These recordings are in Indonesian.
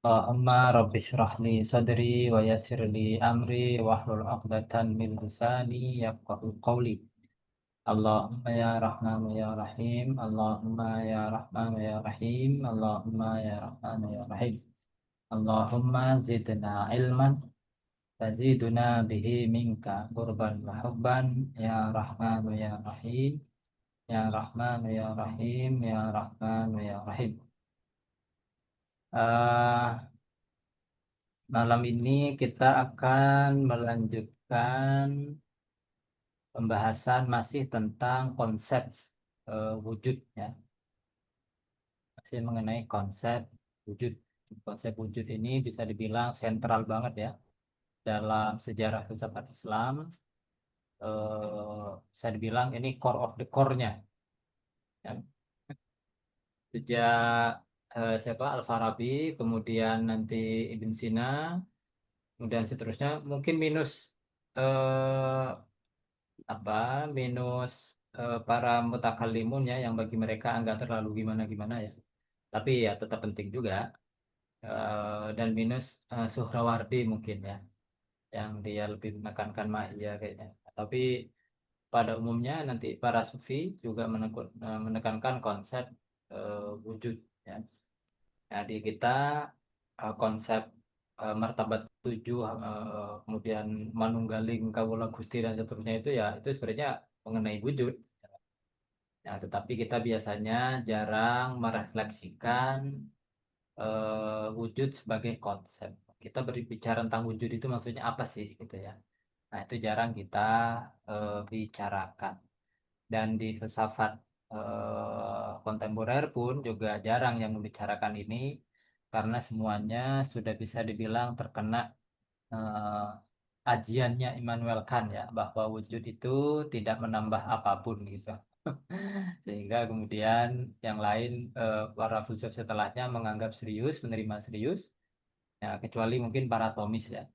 Allahumma rabbi shrah li sadri wa yassir li amri wahlul 'uqdatam min lisani yafqahu qawli. Allahumma ya Rahman ya Rahim. Allahumma ya Rahman ya Rahim. Allahumma ya Rahman ya Rahim. Allahumma zidna ilman fazidna bihi minka qurban wa hubban ya Rahman ya Rahim. Ya Rahman ya Rahim. Ya Rahman ya Rahim. Ah, Malam ini kita akan melanjutkan pembahasan masih tentang konsep wujud ya, masih mengenai konsep wujud. Konsep wujud ini bisa dibilang sentral banget ya dalam sejarah filsafat Islam. Bisa dibilang ini core of the core-nya ya. Sejak siapa Al-Farabi, kemudian nanti Ibn Sina, kemudian seterusnya mungkin minus eh, apa minus para mutakallimun ya yang bagi mereka nggak terlalu gimana-gimana ya, tapi ya tetap penting juga. Dan minus Suhrawardi mungkin ya yang dia lebih menekankan mahiyya kayaknya, tapi pada umumnya nanti para sufi juga menekankan konsep wujud ya. Nah, di kita konsep martabat tujuh, kemudian manunggaling kawula Gusti dan seterusnya itu ya itu sebenarnya mengenai wujud. Nah, tetapi kita biasanya jarang merefleksikan wujud sebagai konsep. Kita berbicara tentang wujud itu maksudnya apa sih gitu ya. Nah, itu jarang kita bicarakan. Dan di filsafat kontemporer pun juga jarang yang membicarakan ini karena semuanya sudah bisa dibilang terkena ajiannya Immanuel Kant ya, bahwa wujud itu tidak menambah apapun gitu. Sehingga kemudian yang lain, para filsuf setelahnya menganggap serius, menerima serius, ya kecuali mungkin para Thomis ya.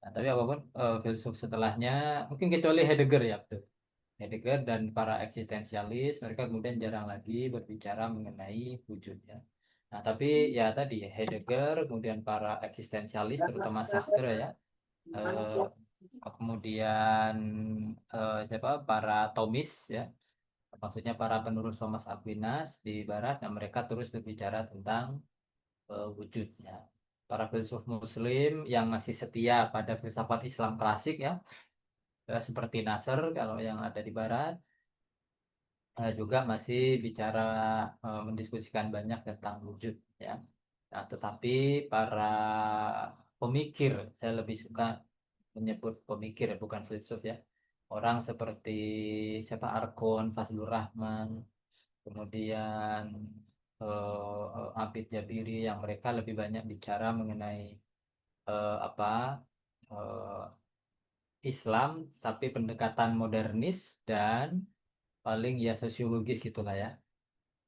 Nah, tapi apapun filsuf setelahnya, mungkin kecuali Heidegger ya betul. Heidegger dan para eksistensialis, mereka kemudian jarang lagi berbicara mengenai wujudnya. Nah, tapi ya tadi Heidegger, kemudian para eksistensialis, terutama Sartre ya, eh, kemudian siapa para Thomis ya, maksudnya para penerus Thomas Aquinas di Barat, nah mereka terus berbicara tentang wujudnya. Para filsuf Muslim yang masih setia pada filsafat Islam klasik ya, seperti Nasr kalau yang ada di Barat, juga masih bicara mendiskusikan banyak tentang wujud ya. Nah, tetapi para pemikir, saya lebih suka menyebut pemikir ya, bukan filsuf ya. Orang seperti siapa Arkon, Fazlur Rahman, kemudian Abid Jabiri yang mereka lebih banyak bicara mengenai apa eh, Islam tapi pendekatan modernis dan paling ya sosiologis gitulah ya.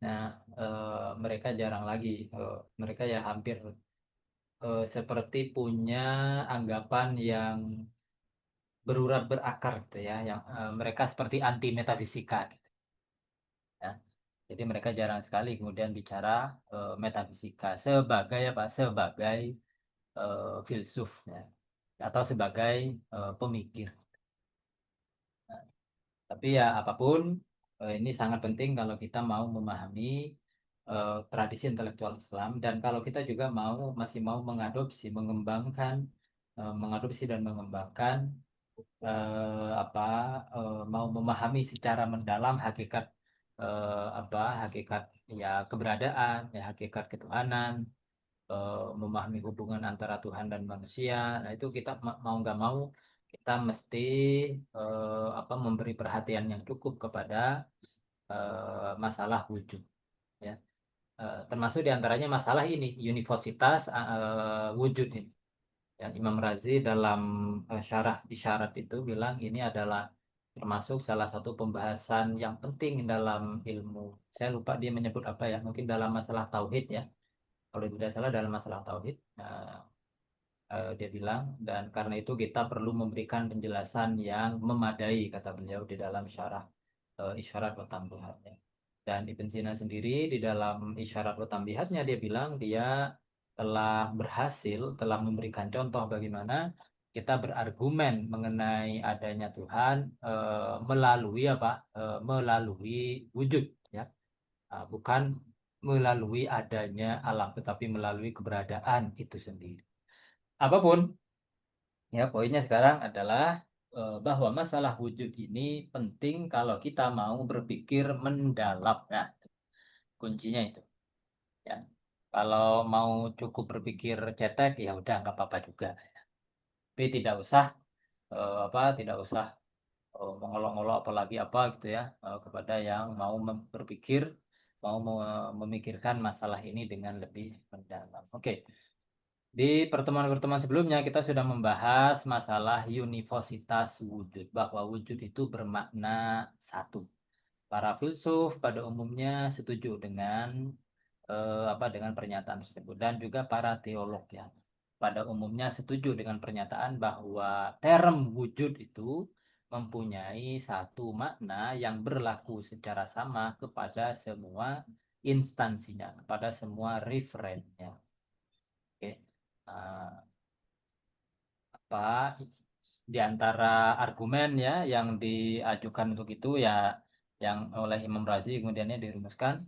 Nah, mereka jarang lagi, mereka ya hampir seperti punya anggapan yang berurat berakar gitu ya, yang mereka seperti anti metafisika gitu, ya. Jadi mereka jarang sekali kemudian bicara metafisika sebagai apa? Sebagai filsuf ya, atau sebagai pemikir. Nah, tapi ya apapun, ini sangat penting kalau kita mau memahami tradisi intelektual Islam dan kalau kita juga masih mau mengembangkan, mengadopsi dan mengembangkan apa mau memahami secara mendalam hakikat hakikat ya keberadaan ya hakikat ketuhanan, memahami hubungan antara Tuhan dan manusia. Nah, itu kita mau nggak mau kita mesti memberi perhatian yang cukup kepada masalah wujud ya. Termasuk diantaranya masalah ini universitas wujud ini. Dan Imam Razi dalam syarah isyarat itu bilang ini adalah termasuk salah satu pembahasan yang penting dalam ilmu. Saya lupa dia menyebut apa ya, mungkin dalam masalah tauhid ya. Kalau tidak salah dalam masalah tauhid. Nah, dia bilang dan karena itu kita perlu memberikan penjelasan yang memadai kata beliau di dalam syarah isyarat wa tambihatnya. Dan Ibn Sina sendiri di dalam isyarat wa tambihatnya dia bilang dia telah memberikan contoh bagaimana kita berargumen mengenai adanya Tuhan melalui apa? Melalui wujud, ya. Bukan melalui adanya alam, tetapi melalui keberadaan itu sendiri. Apapun, ya, poinnya sekarang adalah bahwa masalah wujud ini penting kalau kita mau berpikir mendalam. Nah, kuncinya itu. Ya. Kalau mau cukup berpikir cetek, ya udah nggak apa-apa juga. Tapi tidak usah mengolok-olok apalagi apa gitu ya, kepada yang mau berpikir, mau memikirkan masalah ini dengan lebih mendalam. Oke. Di pertemuan-pertemuan sebelumnya kita sudah membahas masalah universitas wujud, bahwa wujud itu bermakna satu. Para filsuf pada umumnya setuju dengan dengan pernyataan tersebut, dan juga para teolog, ya, pada umumnya setuju dengan pernyataan bahwa term wujud itu mempunyai satu makna yang berlaku secara sama kepada semua instansinya, kepada semua referennya. Oke. Uh, apa di antara argumen, ya, yang diajukan untuk itu, ya, yang oleh Imam Razi kemudiannya dirumuskan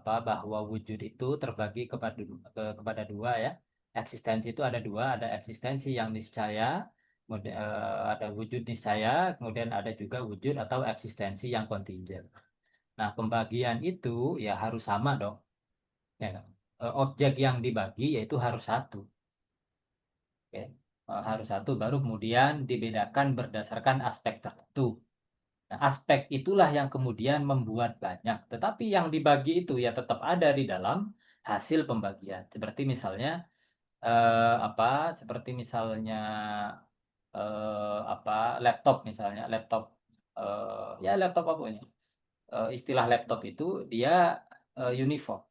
bahwa wujud itu terbagi kepada dua, ya. Eksistensi itu ada dua, ada eksistensi yang niscaya, kemudian ada wujud niscaya, kemudian ada juga wujud atau eksistensi yang kontingent. Nah, pembagian itu ya harus sama dong, ya kan? Objek yang dibagi yaitu harus satu. Oke. Harus satu, baru kemudian dibedakan berdasarkan aspek tertentu. Nah, aspek itulah yang kemudian membuat banyak. Tetapi yang dibagi itu ya tetap ada di dalam hasil pembagian. Seperti misalnya seperti misalnya laptop, misalnya laptop, ya, laptop apa ini? Istilah laptop itu dia uniform,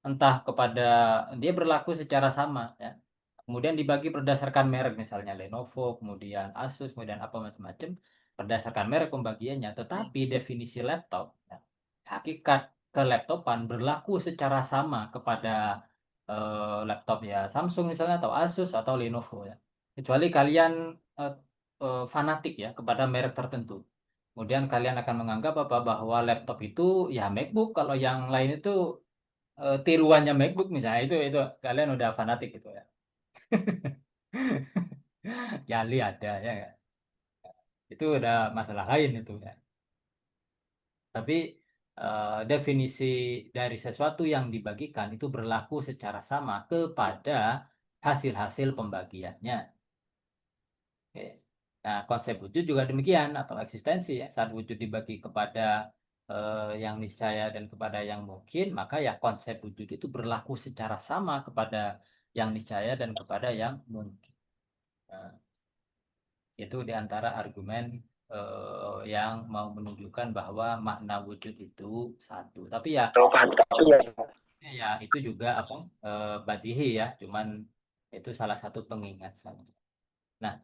entah kepada dia berlaku secara sama, ya. Kemudian dibagi berdasarkan merek, misalnya Lenovo, kemudian Asus, kemudian apa macam-macam, berdasarkan merek pembagiannya. Tetapi definisi laptop, ya, hakikat kelaptopan berlaku secara sama kepada laptop, ya, Samsung misalnya, atau Asus atau Lenovo, ya. Kecuali kalian eh, fanatik, ya, kepada merek tertentu. Kemudian kalian akan menganggap bahwa laptop itu ya MacBook, kalau yang lain itu tiruannya MacBook misalnya, itu kalian udah fanatik gitu, ya. Jali ada, ya nggak? Itu udah masalah lain itu, ya. Tapi definisi dari sesuatu yang dibagikan itu berlaku secara sama kepada hasil-hasil pembagiannya. Oke. Nah, konsep wujud juga demikian, atau eksistensi, ya. Saat wujud dibagi kepada yang niscaya dan kepada yang mungkin, maka ya konsep wujud itu berlaku secara sama kepada yang niscaya dan kepada yang mungkin. Nah, itu diantara argumen yang mau menunjukkan bahwa makna wujud itu satu. Tapi ya, itu juga badihi, ya, cuman itu salah satu pengingat saja. Nah,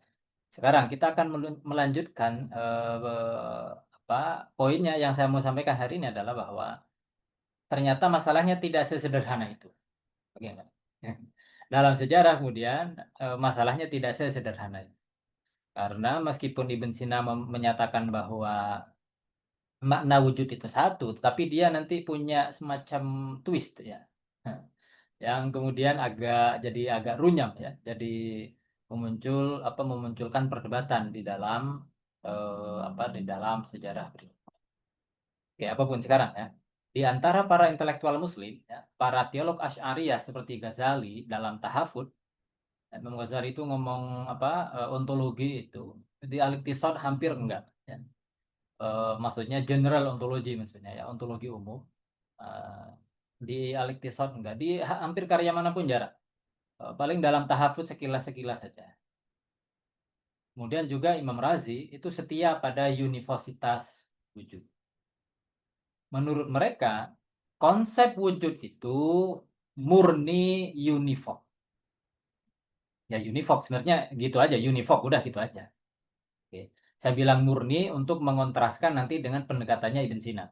sekarang kita akan melanjutkan apa poinnya yang saya mau sampaikan hari ini adalah bahwa ternyata masalahnya tidak sesederhana itu. Oke, enggak? Dalam sejarah kemudian masalahnya tidak sesederhana itu. Karena meskipun Ibn Sina menyatakan bahwa makna wujud itu satu, tetapi dia nanti punya semacam twist, ya. Yang kemudian agak runyam, ya. Jadi memunculkan perdebatan di dalam di dalam sejarah berikut. Oke, apapun sekarang, ya. Di antara para intelektual muslim, ya, para teolog Asy'ariyah seperti Ghazali dalam Tahafud, Imam Ghazali itu ngomong ontologi itu di Al-Iqtisad hampir enggak, ya. Maksudnya general ontologi, maksudnya, ya, ontologi umum. Eh, di Al-Iqtisad enggak, di hampir karya manapun jarang. Paling dalam tahafudz sekilas-sekilas saja. Kemudian juga Imam Razi itu setia pada universitas wujud. Menurut mereka, konsep wujud itu murni univoc. Ya, univoc sebenarnya gitu aja, univoc udah gitu aja. Oke. Saya bilang murni untuk mengontraskan nanti dengan pendekatannya Ibn Sina.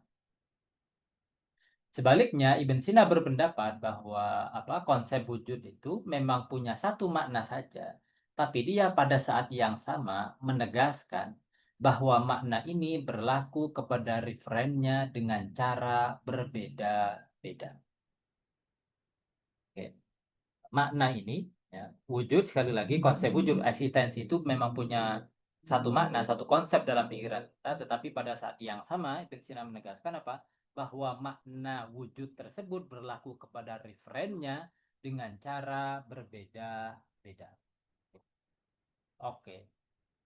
Sebaliknya, Ibn Sina berpendapat bahwa konsep wujud itu memang punya satu makna saja, tapi dia pada saat yang sama menegaskan bahwa makna ini berlaku kepada referennya dengan cara berbeda-beda. Oke. Makna ini, ya, wujud, sekali lagi, konsep wujud eksistensi itu memang punya satu makna, satu konsep dalam pikiran kita, tetapi pada saat yang sama Ibn Sina menegaskan apa? Bahwa makna wujud tersebut berlaku kepada referennya dengan cara berbeda-beda. Oke,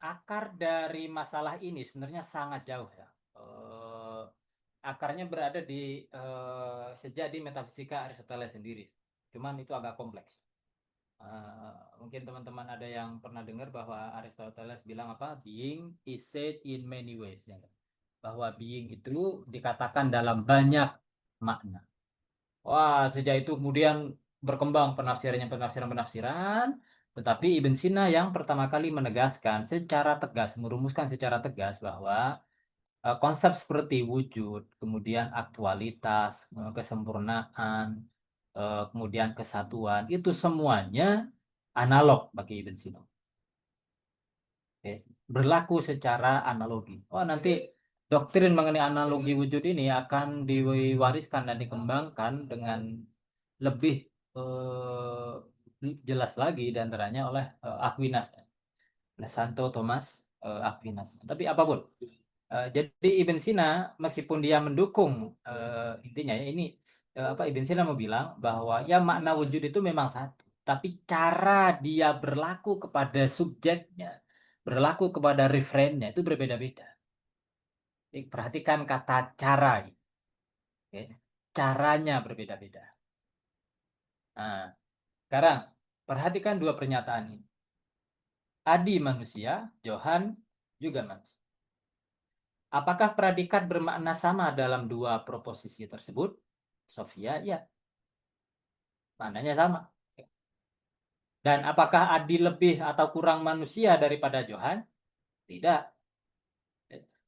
akar dari masalah ini sebenarnya sangat jauh ya. Akarnya berada di sejak di metafisika Aristoteles sendiri. Cuman itu agak kompleks. Mungkin teman-teman ada yang pernah dengar bahwa Aristoteles bilang apa? Being is said in many ways, ya kan? Bahwa being itu dikatakan dalam banyak makna. Wah, sejak itu kemudian berkembang penafsiran-penafsiran, tetapi Ibn Sina yang pertama kali menegaskan secara tegas, merumuskan secara tegas bahwa konsep seperti wujud, kemudian aktualitas, kesempurnaan, kemudian kesatuan, itu semuanya analog bagi Ibn Sina. Oke. Berlaku secara analogi. Oh, nanti doktrin mengenai analogi wujud ini akan diwariskan dan dikembangkan dengan lebih jelas lagi diantaranya oleh Aquinas, Santo Thomas Aquinas. Tapi apapun, jadi Ibn Sina meskipun dia mendukung intinya ya ini Ibn Sina mau bilang bahwa ya makna wujud itu memang satu, tapi cara dia berlaku kepada subjeknya, berlaku kepada referennya itu berbeda-beda. Perhatikan kata cara, oke? Caranya berbeda-beda. Nah, sekarang perhatikan dua pernyataan ini. Adi manusia, Johan juga manusia. Apakah predikat bermakna sama dalam dua proposisi tersebut? Sofia, ya, maknanya sama. Dan apakah Adi lebih atau kurang manusia daripada Johan? Tidak.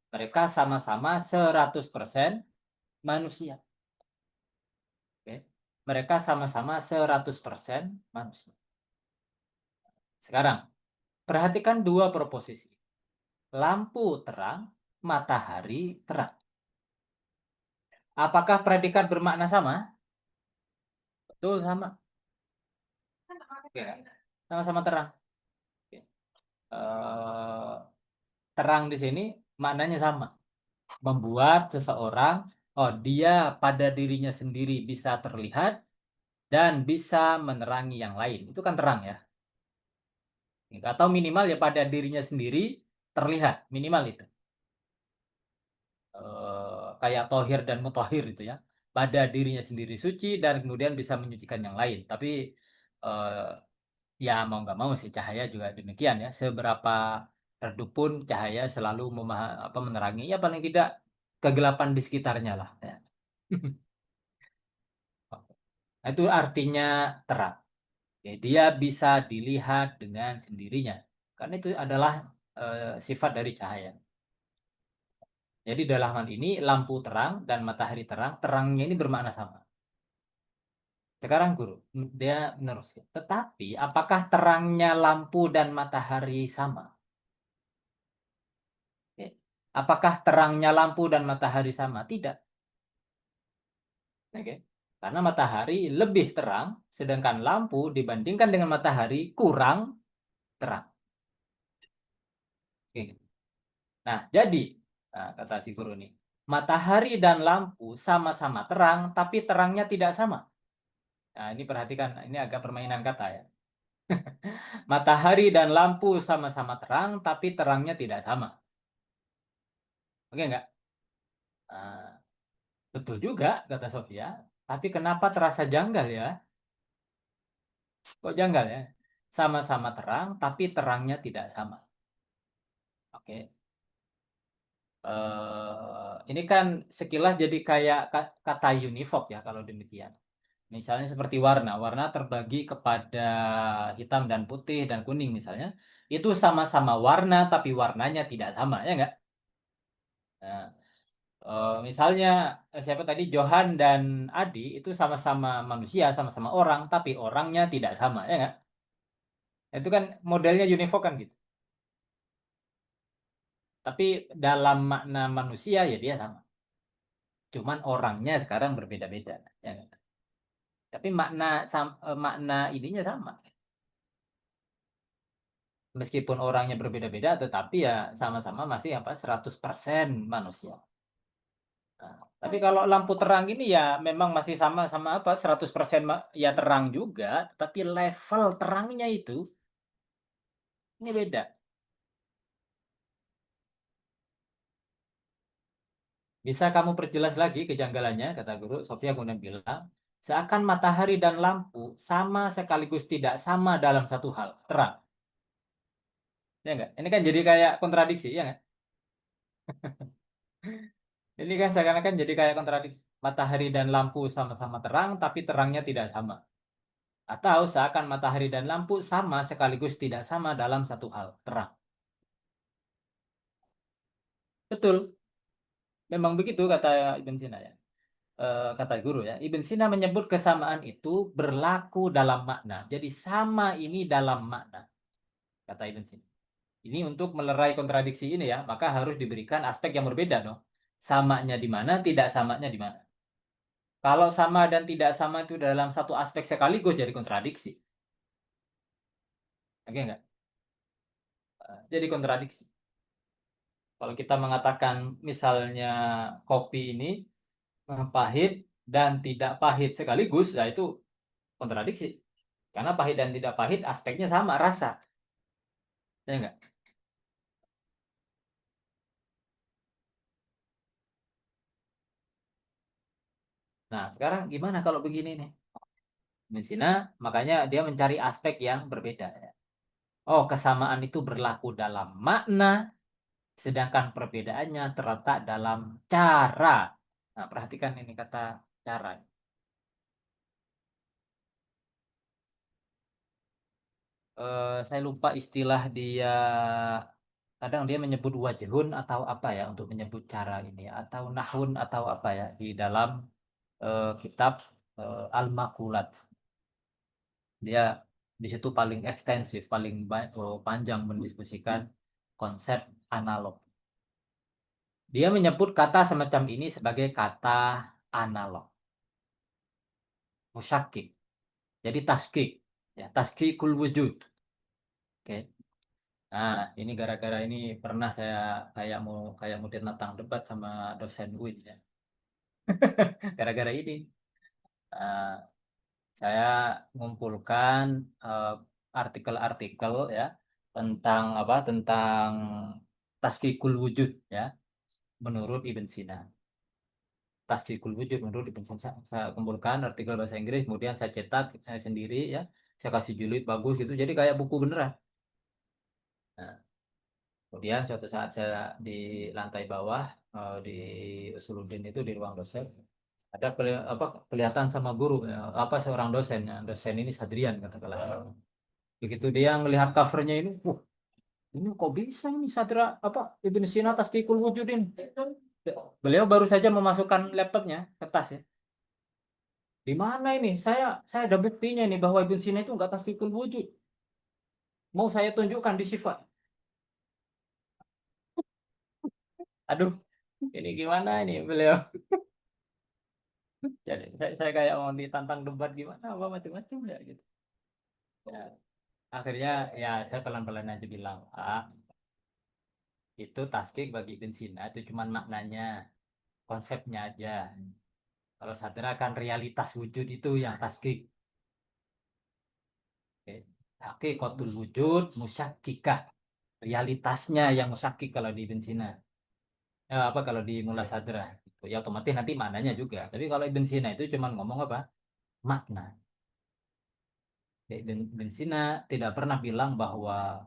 Mereka sama-sama 100% manusia. Oke. Mereka sama-sama 100% manusia. Sekarang, perhatikan dua proposisi. Lampu terang, matahari terang. Apakah predikat bermakna sama? Betul, sama. Oke. Sama-sama terang. Oke. Eh, terang di sini maknanya sama. Membuat seseorang, oh dia pada dirinya sendiri bisa terlihat dan bisa menerangi yang lain. Itu kan terang ya. Atau minimal ya pada dirinya sendiri terlihat. Minimal itu. Kayak tohir dan mutohir itu ya. Pada dirinya sendiri suci dan kemudian bisa menyucikan yang lain. Tapi eh, ya mau nggak mau sih cahaya juga demikian ya. Seberapa redup pun cahaya selalu menerangi ya paling tidak kegelapan di sekitarnya lah ya. Nah, itu artinya terang. Ya, dia bisa dilihat dengan sendirinya. Karena itu adalah sifat dari cahaya. Jadi dalam hal ini lampu terang dan matahari terang, terangnya ini bermakna sama. Sekarang guru, dia meneruskan. Tetapi apakah terangnya lampu dan matahari sama? Ya. Apakah terangnya lampu dan matahari sama? Tidak. Oke. Karena matahari lebih terang, sedangkan lampu dibandingkan dengan matahari kurang terang. Oke. Nah, jadi, nah, kata si guru ini, matahari dan lampu sama-sama terang, tapi terangnya tidak sama. Nah, ini perhatikan, ini agak permainan kata ya. Matahari dan lampu sama-sama terang, tapi terangnya tidak sama. Oke nggak? Nah, betul juga, kata Sofia. Tapi kenapa terasa janggal ya? Kok janggal ya? Sama-sama terang, tapi terangnya tidak sama. Oke. Ini kan sekilas jadi kayak kata univoc ya kalau demikian. Misalnya seperti warna. Warna terbagi kepada hitam dan putih dan kuning misalnya. Itu sama-sama warna, tapi warnanya tidak sama, ya nggak? Nah, Misalnya siapa tadi Johan dan Adi itu sama-sama manusia, sama-sama orang, tapi orangnya tidak sama, ya nggak? Itu kan modelnya univoc kan gitu. Tapi dalam makna manusia ya dia sama. Cuman orangnya sekarang berbeda-beda, ya nggak? Tapi makna ininya sama. Meskipun orangnya berbeda-beda, tetapi ya sama-sama masih apa 100% manusia. Nah, tapi kalau lampu terang ini ya memang masih sama-sama apa 100% ya terang juga, tapi level terangnya itu ini beda. Bisa kamu perjelas lagi kejanggalannya, kata guru. Sofia kemudian bilang, seakan matahari dan lampu sama sekaligus tidak sama dalam satu hal, terang. Ya enggak? Ini kan jadi kayak kontradiksi, ya enggak? Ini kan seakan-akan jadi kayak kontradiksi. Matahari dan lampu sama-sama terang, tapi terangnya tidak sama. Atau seakan matahari dan lampu sama sekaligus tidak sama dalam satu hal, terang. Betul, memang begitu kata Ibn Sina ya. Kata guru ya, Ibn Sina menyebut kesamaan itu berlaku dalam makna. Jadi sama ini dalam makna, kata Ibn Sina. Ini untuk melerai kontradiksi ini ya, maka harus diberikan aspek yang berbeda dong. Samanya di mana, tidak samanya di mana. Kalau sama dan tidak sama itu dalam satu aspek sekaligus jadi kontradiksi. Oke nggak? Jadi kontradiksi. Kalau kita mengatakan misalnya kopi ini pahit dan tidak pahit sekaligus, ya itu kontradiksi. Karena pahit dan tidak pahit aspeknya sama, rasa. Ya enggak? Nah, sekarang gimana kalau begini nih? Messina, makanya dia mencari aspek yang berbeda. Ya. Oh, kesamaan itu berlaku dalam makna, sedangkan perbedaannya terletak dalam cara. Nah, perhatikan ini kata cara. Saya lupa istilah dia. Kadang dia menyebut wajhun atau apa ya untuk menyebut cara ini, atau nahun atau apa ya di dalam kitab Al-Maqulat. Dia di situ paling ekstensif, paling panjang mendiskusikan konsep analog. Dia menyebut kata semacam ini sebagai kata analog, musyakik. Jadi taskik, ya, taskikul wujud. Oke. Nah, ini gara-gara ini pernah saya kayak mau ditantang debat sama dosen UIN ya. Gara-gara ini eh, saya mengumpulkan eh, artikel-artikel ya tentang taskikul wujud ya menurut Ibn Sina. Taskikul wujud menurut Ibn Sina. Saya kumpulkan artikel bahasa Inggris, kemudian saya cetak saya sendiri ya. Saya kasih judul bagus gitu. Jadi kayak buku beneran. Nah, kemudian suatu saat saya di lantai bawah di Usuluddin itu di ruang dosen ada kelihatan sama guru ya, apa seorang dosen ya. Dosen ini Sadrian katakanlah. Begitu dia ngelihat covernya ini, ini kok bisa ini Sadra apa Ibn Sina Tasdikul Wujud ini. Beliau baru saja memasukkan laptopnya ke tas ya. Di mana ini? Saya ada buktinya nih bahwa Ibn Sina itu nggak Tasdikul Wujud. Mau saya tunjukkan di sifat. Aduh, ini gimana ini beliau? Jadi saya kayak mau ditantang debat gimana apa macam-macam ya gitu. Ya, akhirnya ya saya pelan-pelan aja bilang, ah itu tasking bagi Ibn Sina itu cuman maknanya, konsepnya aja. Kalau sadara kan realitas wujud itu yang tasdik. Oke. Hakikatul wujud musyakikah. Realitasnya yang musyakik kalau di Ibn Sina. Apa kalau di Mula Sadra. Gitu. Ya otomatis nanti maknanya juga. Tapi kalau Ibn Sina itu cuma ngomong apa? Makna. Ibn Sina tidak pernah bilang bahwa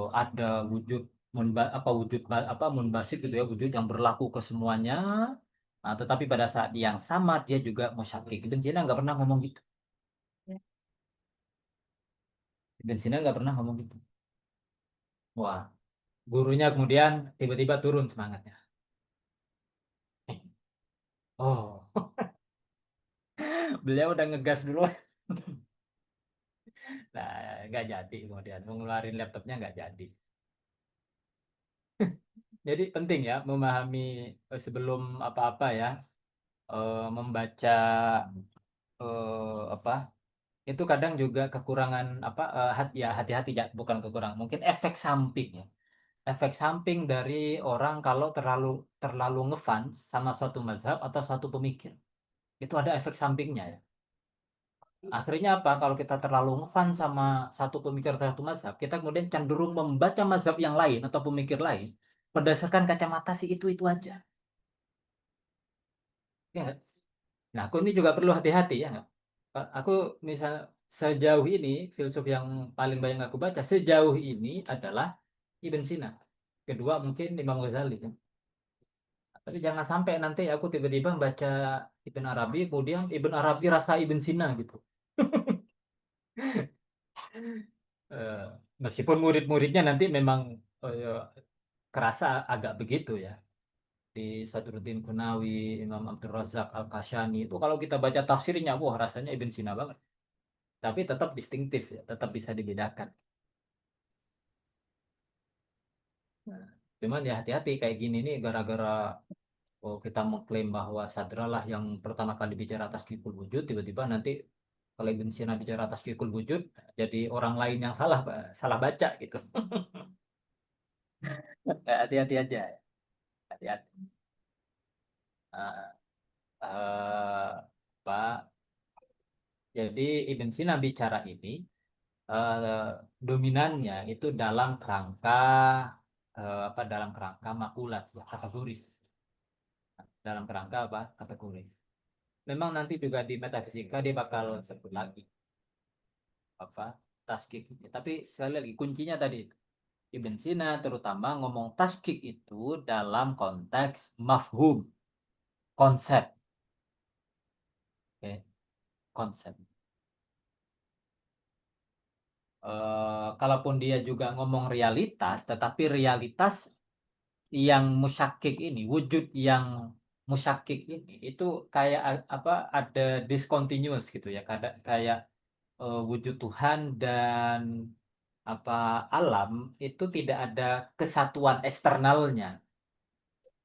ada wujud apa wujud apa munbasik gitu ya wujud yang berlaku ke semuanya. Nah, tetapi pada saat yang sama dia juga musyakik. Ibn Sina nggak pernah ngomong gitu. Ibn Sina nggak pernah ngomong gitu. Wah, gurunya kemudian tiba-tiba turun semangatnya. Oh, beliau udah ngegas dulu. Nah, nggak jadi kemudian mengeluarin laptopnya nggak jadi. Jadi penting ya memahami sebelum apa-apa ya, membaca apa itu kadang juga kekurangan apa, ya hati-hati ya, bukan kekurangan, mungkin efek samping ya. Efek samping dari orang kalau terlalu terlalu ngefans sama suatu mazhab atau suatu pemikir. Itu ada efek sampingnya ya. Akhirnya apa? Kalau kita terlalu ngefans sama satu pemikir atau satu mazhab, kita kemudian cenderung membaca mazhab yang lain atau pemikir lain berdasarkan kacamata si itu aja. Ya nggak? Nah, aku ini juga perlu hati-hati ya nggak? Aku misal sejauh ini filsuf yang paling banyak aku baca sejauh ini adalah Ibn Sina. Kedua mungkin Imam Ghazali kan. Tapi jangan sampai nanti aku tiba-tiba baca Ibn Arabi, kemudian Ibn Arabi rasa Ibn Sina gitu. Eh, Meskipun murid-muridnya nanti memang kerasa agak begitu ya. Di Sadruddin Qunawi, Imam Abdul Razak Al-Kashani itu kalau kita baca tafsirnya, wah rasanya Ibn Sina banget. Tapi tetap distintif ya, tetap bisa dibedakan. Nah, cuman ya hati-hati kayak gini nih gara-gara kita mengklaim bahwa sadralah yang pertama kali bicara atas kikul wujud, tiba-tiba nanti kalau Ibn Sina bicara atas kikul wujud, jadi orang lain yang salah salah baca gitu. Hati-hati aja, hati-hati. Eh, Pak, jadi Ibn Sina bicara ini eh, dominannya itu dalam kerangka apa, dalam kerangka makulat ya, kategoris, dalam kerangka apa, kategoris. Memang nanti juga di metafisika dia bakal sebut lagi apa, taskik. Tapi sekali lagi kuncinya tadi itu. Ibn Sina terutama ngomong taskik itu dalam konteks mafhum, konsep. Oke, konsep. Kalaupun dia juga ngomong realitas, tetapi realitas yang musyakik ini, wujud yang musyakik ini, itu kayak apa, ada discontinuous gitu ya, kayak wujud Tuhan dan apa, alam itu tidak ada kesatuan eksternalnya.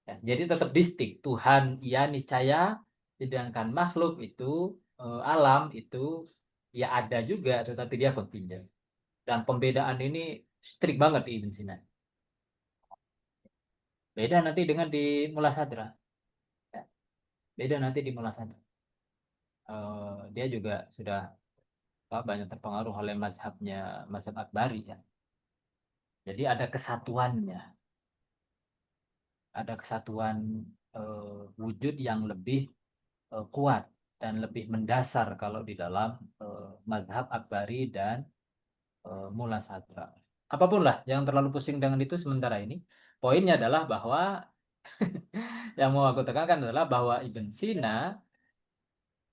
Ya, jadi tetap distinct. Tuhan ya niscaya, sedangkan makhluk itu, alam itu ya ada juga, tetapi dia contingent. Dan pembedaan ini strict banget di Ibn Sina. Beda nanti dengan di Mula Sadra. Ya, beda nanti di Mula Sadra. Dia juga sudah banyak terpengaruh oleh mazhab Akbari ya. Jadi ada kesatuannya, ada kesatuan wujud yang lebih kuat dan lebih mendasar kalau di dalam mazhab Akbari dan Mula Sadra. Apapun lah, jangan terlalu pusing dengan itu sementara ini. Poinnya adalah bahwa yang mau aku tekankan adalah bahwa Ibn Sina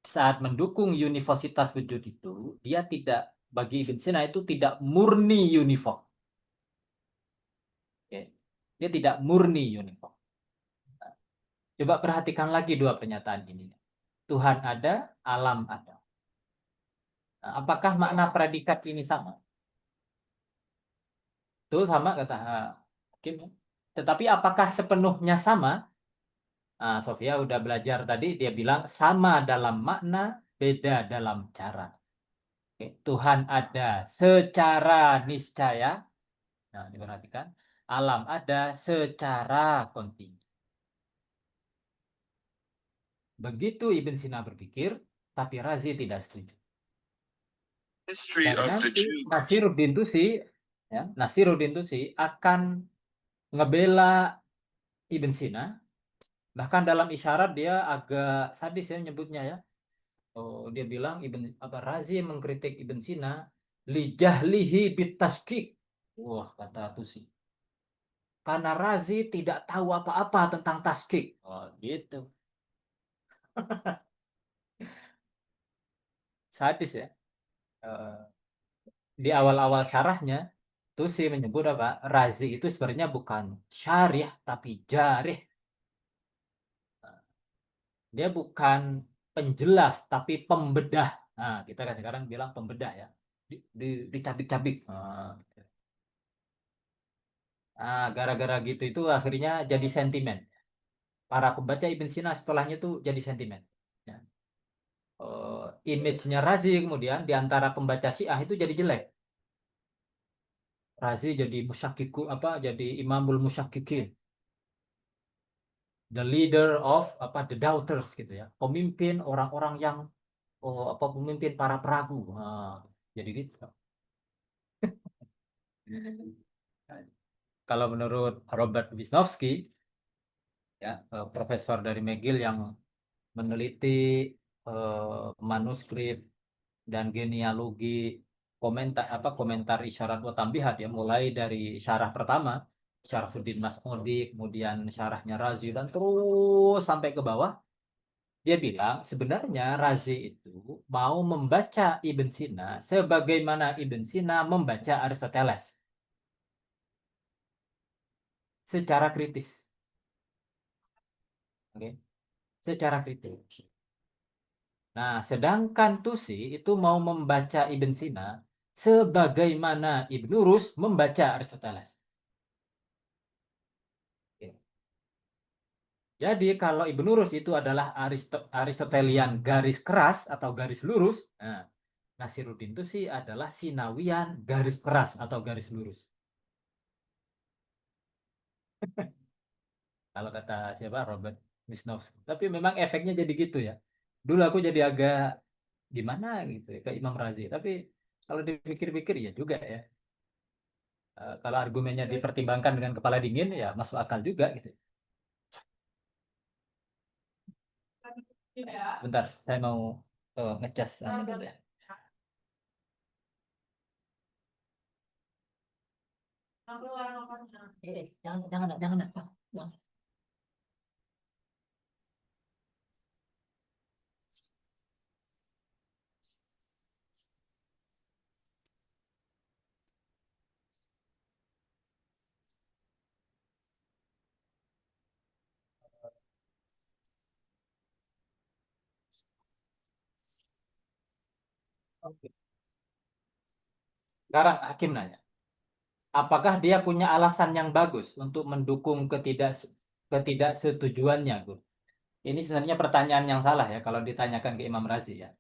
saat mendukung universitas wujud itu, dia tidak, bagi Ibn Sina itu tidak murni uniform. Oke. Dia tidak murni uniform. Coba perhatikan lagi dua pernyataan ini. Tuhan ada, alam ada. Nah, apakah makna predikat ini sama? Itu sama kata Hakim. Tetapi apakah sepenuhnya sama? Nah, Sofia udah belajar tadi, dia bilang sama dalam makna, beda dalam cara. Oke, Tuhan ada secara niscaya. Nah, diperhatikan. Alam ada secara kontinu. Begitu Ibn Sina berpikir, tapi Razi tidak setuju. Dan nanti Nasiruddin Tusi, ya, Nasiruddin Tusi akan ngebela Ibn Sina. Bahkan dalam isyarat dia agak sadis ya nyebutnya ya. Oh, dia bilang Ibn apa, Razi mengkritik Ibn Sina lijahlihi bitaskik. Wah, kata Tusi. Karena Razi tidak tahu apa-apa tentang taskik. Oh, gitu. Sadis ya. Eh, di awal-awal syarahnya Tusi menyebut apa? Razi itu sebenarnya bukan syarih tapi jarih. Dia bukan penjelas tapi pembedah. Nah, kita kan sekarang bilang pembedah ya. Dicabik-cabik. Gara-gara gitu itu akhirnya jadi sentimen. Para pembaca Ibn Sina setelahnya tuh jadi sentimen. Ya. Image-nya Razi kemudian di antara pembaca Syiah itu jadi jelek. Razi jadi musyakiku apa? Jadi imamul musyakikin, the leader of apa? The doubters gitu ya. Pemimpin orang-orang yang apa? Pemimpin para peragu. Jadi gitu. Kalau menurut Robert Wisnowski, ya, profesor dari McGill yang meneliti manuskrip dan genealogi komentar isyarat wa tambihat ya, mulai dari syarah pertama Syarfuddin Mas'udi, kemudian syarahnya Razi dan terus sampai ke bawah. Dia bilang sebenarnya Razi itu mau membaca Ibn Sina sebagaimana Ibn Sina membaca Aristoteles secara kritis. Oke, secara kritis. Nah, sedangkan Tusi itu mau membaca Ibn Sina sebagaimana Ibn Rus membaca Aristoteles. Oke. Jadi kalau Ibn Rus itu adalah Aristotelian garis keras atau garis lurus, nah, Nasiruddin Tusi adalah Sinawian garis keras atau garis lurus. Kalau kata siapa Robert Wisnowski. Tapi memang efeknya jadi gitu ya. Dulu aku jadi agak gimana gitu ya ke Imam Razi. Tapi kalau dipikir-pikir ya juga ya. Kalau argumennya dipertimbangkan dengan kepala dingin ya masuk akal juga gitu. Bentar, saya mau ngecas dulu ya. Jangan, jangan, jangan, jangan. Oke. Sekarang Hakim nanya, apakah dia punya alasan yang bagus untuk mendukung ketidaksetujuannya, Gur? Ini sebenarnya pertanyaan yang salah ya kalau ditanyakan ke Imam Razi ya.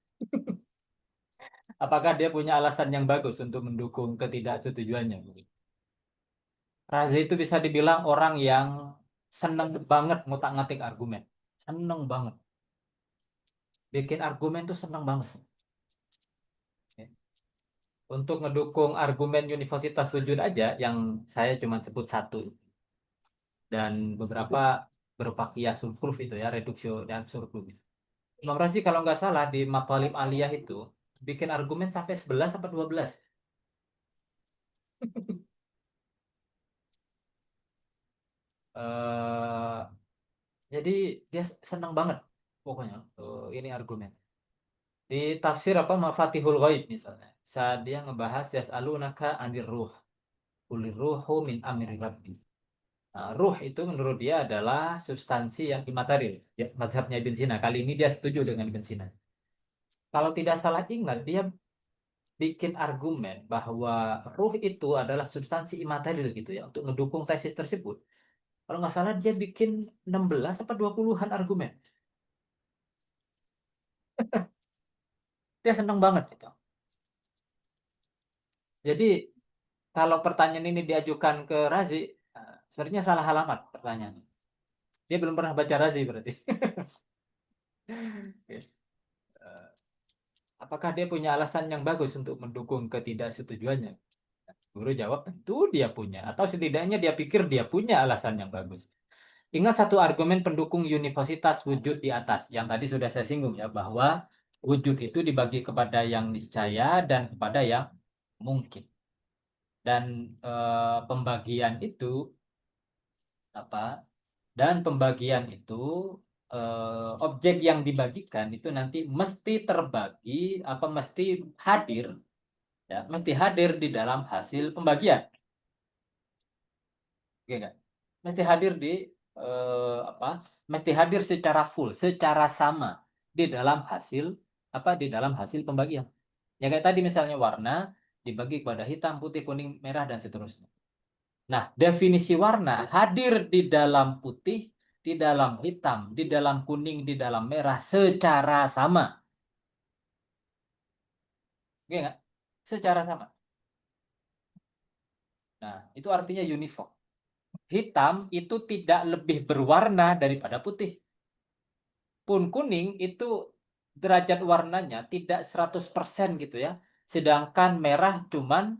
Apakah dia punya alasan yang bagus untuk mendukung ketidaksetujuannya, Gur? Razi itu bisa dibilang orang yang seneng banget ngutak-ngatik argumen. Seneng banget. Bikin argumen tuh seneng banget. Untuk ngedukung argumen Universitas Wujud aja, yang saya cuma sebut satu. Dan beberapa berupa kiasul proof itu ya, reduksio dan surplus. Imam Razi kalau nggak salah di Maqalim Aliyah itu bikin argumen sampai 11 sampai 12. Eh, jadi dia senang banget pokoknya ini argumen. Di tafsir apa Mafatihul Ghaib misalnya. Saat dia ngebahas yas'alunaka anir ruh. Kulir ruhu min amri rabbi. Nah, ruh itu menurut dia adalah substansi yang imaterial. Ya, mazhabnya Ibn Sina. Kali ini dia setuju dengan Ibn Sina. Kalau tidak salah ingat, dia bikin argumen bahwa ruh itu adalah substansi imaterial gitu ya untuk mendukung tesis tersebut. Kalau nggak salah dia bikin 16 apa 20-an argumen. Dia seneng banget gitu. Jadi kalau pertanyaan ini diajukan ke Razi, sebenarnya salah alamat pertanyaan. Dia belum pernah baca Razi berarti. Apakah dia punya alasan yang bagus untuk mendukung ketidaksetujuannya? Guru jawab tentu dia punya. Atau setidaknya dia pikir dia punya alasan yang bagus. Ingat satu argumen pendukung Universitas Wujud di atas. Yang tadi sudah saya singgung ya. Bahwa wujud itu dibagi kepada yang niscaya dan kepada yang mungkin. Dan pembagian itu apa? Dan pembagian itu objek yang dibagikan itu nanti mesti terbagi apa mesti hadir ya mesti hadir di dalam hasil pembagian. Oke nggak? Mesti hadir di apa mesti hadir secara full, secara sama di dalam hasil di dalam hasil pembagian. Ya kayak tadi misalnya warna dibagi kepada hitam, putih, kuning, merah dan seterusnya. Nah, definisi warna hadir di dalam putih, di dalam hitam, di dalam kuning, di dalam merah secara sama. Oke nggak? Secara sama. Nah, itu artinya uniform. Hitam itu tidak lebih berwarna daripada putih. Pun kuning itu derajat warnanya tidak 100% gitu ya. Sedangkan merah cuman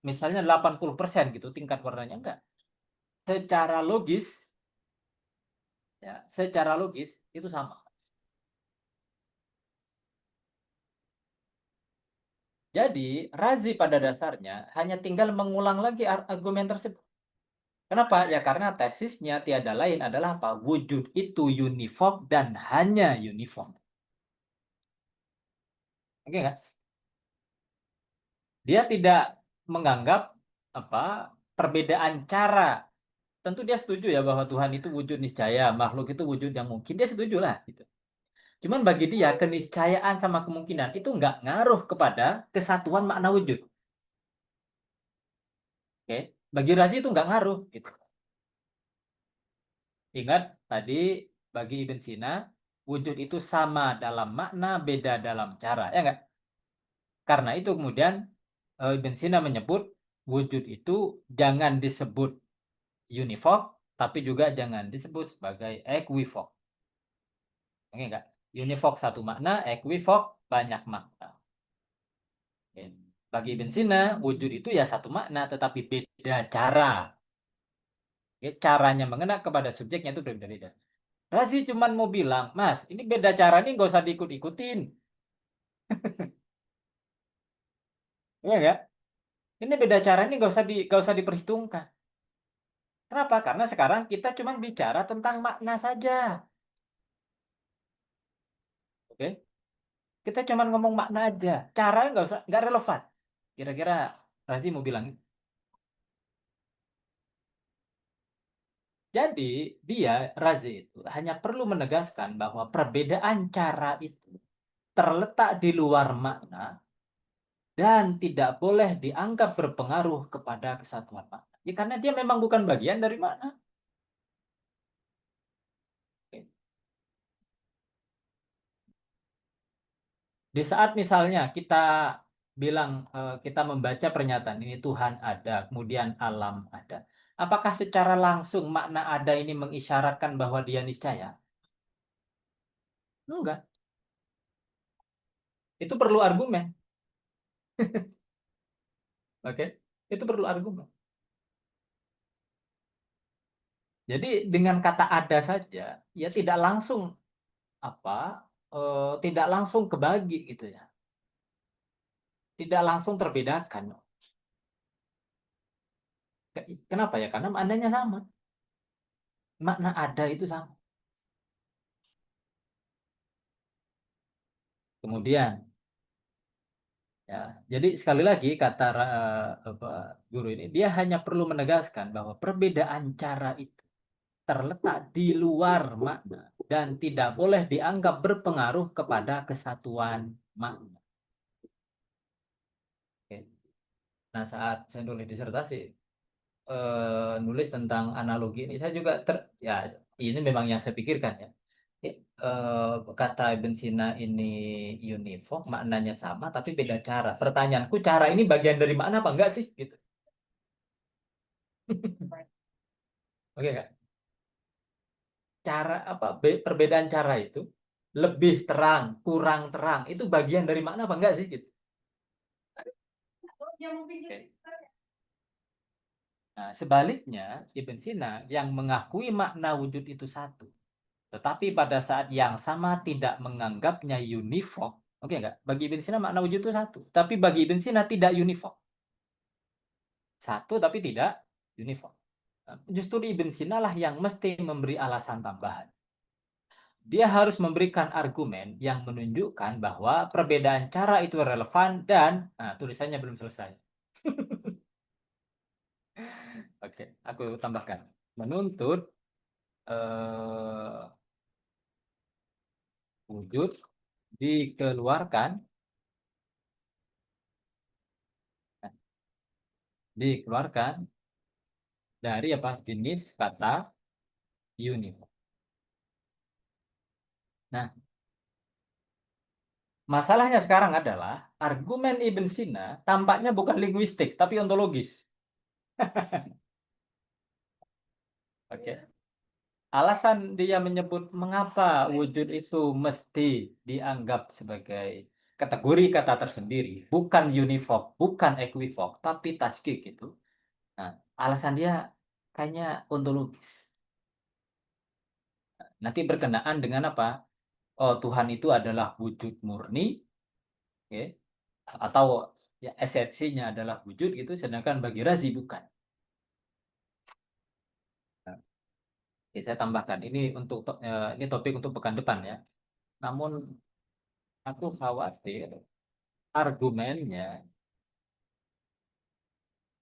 misalnya 80% gitu tingkat warnanya enggak. Secara logis ya, secara logis itu sama. Jadi, Razi pada dasarnya hanya tinggal mengulang lagi argumen tersebut. Kenapa? Ya karena tesisnya tiada lain adalah apa? Wujud itu uniform dan hanya uniform. Oke nggak? Dia tidak menganggap apa perbedaan cara. Tentu dia setuju ya bahwa Tuhan itu wujud niscaya, makhluk itu wujud yang mungkin. Dia setuju lah gitu. Cuman bagi dia keniscayaan sama kemungkinan itu nggak ngaruh kepada kesatuan makna wujud. Oke? Bagi Razi itu nggak ngaruh gitu. Ingat tadi bagi Ibn Sina wujud itu sama dalam makna, beda dalam cara, ya nggak? Karena itu kemudian Ibn Sina menyebut wujud itu jangan disebut univoc, tapi juga jangan disebut sebagai equivoc. Oke nggak? Univoc satu makna, equivoc banyak makna. Oke. Bagi Ibn Sina, wujud itu ya satu makna, tetapi beda cara. Oke, caranya mengena kepada subjeknya itu berbeda-beda. Razi cuman mau bilang, Mas, ini beda cara nih, nggak usah diikut-ikutin. Ya nggak? Ini beda cara nih, nggak usah diperhitungkan. Kenapa? Karena sekarang kita cuma bicara tentang makna saja. Oke? Kita cuma ngomong makna aja. Cara nggak relevan. Kira-kira Razi mau bilang. Jadi dia Razi itu hanya perlu menegaskan bahwa perbedaan cara itu terletak di luar makna dan tidak boleh dianggap berpengaruh kepada kesatuan makna. Ya, karena dia memang bukan bagian dari makna. Oke. Di saat misalnya kita bilang kita membaca pernyataan ini Tuhan ada, kemudian alam ada. Apakah secara langsung makna ada ini mengisyaratkan bahwa dia niscaya? Enggak. Itu perlu argumen. Oke. Itu perlu argumen. Jadi dengan kata ada saja, ya tidak langsung apa tidak langsung kebagi gitu ya. Tidak langsung terbedakan. Kenapa ya? Karena maknanya sama. Makna ada itu sama. Kemudian ya, jadi sekali lagi kata guru ini, dia hanya perlu menegaskan bahwa perbedaan cara itu terletak di luar makna dan tidak boleh dianggap berpengaruh kepada kesatuan makna. Oke. Nah, saat saya nulis disertasi, nulis tentang analogi ini, saya juga ya ini memang yang saya pikirkan ya. Kata Ibn Sina ini uniform, maknanya sama, tapi beda cara. Pertanyaanku, cara ini bagian dari makna apa enggak sih? Gitu. Oke nggak? Cara apa? Perbedaan cara itu lebih terang, kurang terang, itu bagian dari makna apa enggak sih? Gitu. Oke. Nah, sebaliknya, Ibn Sina yang mengakui makna wujud itu satu, tetapi pada saat yang sama tidak menganggapnya uniform. Oke nggak? Bagi Ibn Sina makna wujud itu satu, tapi bagi Ibn Sina tidak uniform. Satu tapi tidak uniform. Justru Ibn Sina lah yang mesti memberi alasan tambahan. Dia harus memberikan argumen yang menunjukkan bahwa perbedaan cara itu relevan dan nah, tulisannya belum selesai. Oke, aku tambahkan. Menuntut eh, wujud dikeluarkan, dikeluarkan dari apa? Jenis kata universe. Nah, masalahnya sekarang adalah argumen Ibn Sina tampaknya bukan linguistik tapi ontologis. Oke. Alasan dia menyebut mengapa wujud itu mesti dianggap sebagai kategori kata tersendiri, bukan univok, bukan equivok, tapi taskik gitu. Nah, alasan dia kayaknya ontologis. Nanti berkenaan dengan apa? Oh, Tuhan itu adalah wujud murni, oke, atau ya, esensinya adalah wujud gitu, sedangkan bagi Razi bukan. Nah, oke, saya tambahkan ini untuk ini topik untuk pekan depan ya. Namun aku khawatir argumennya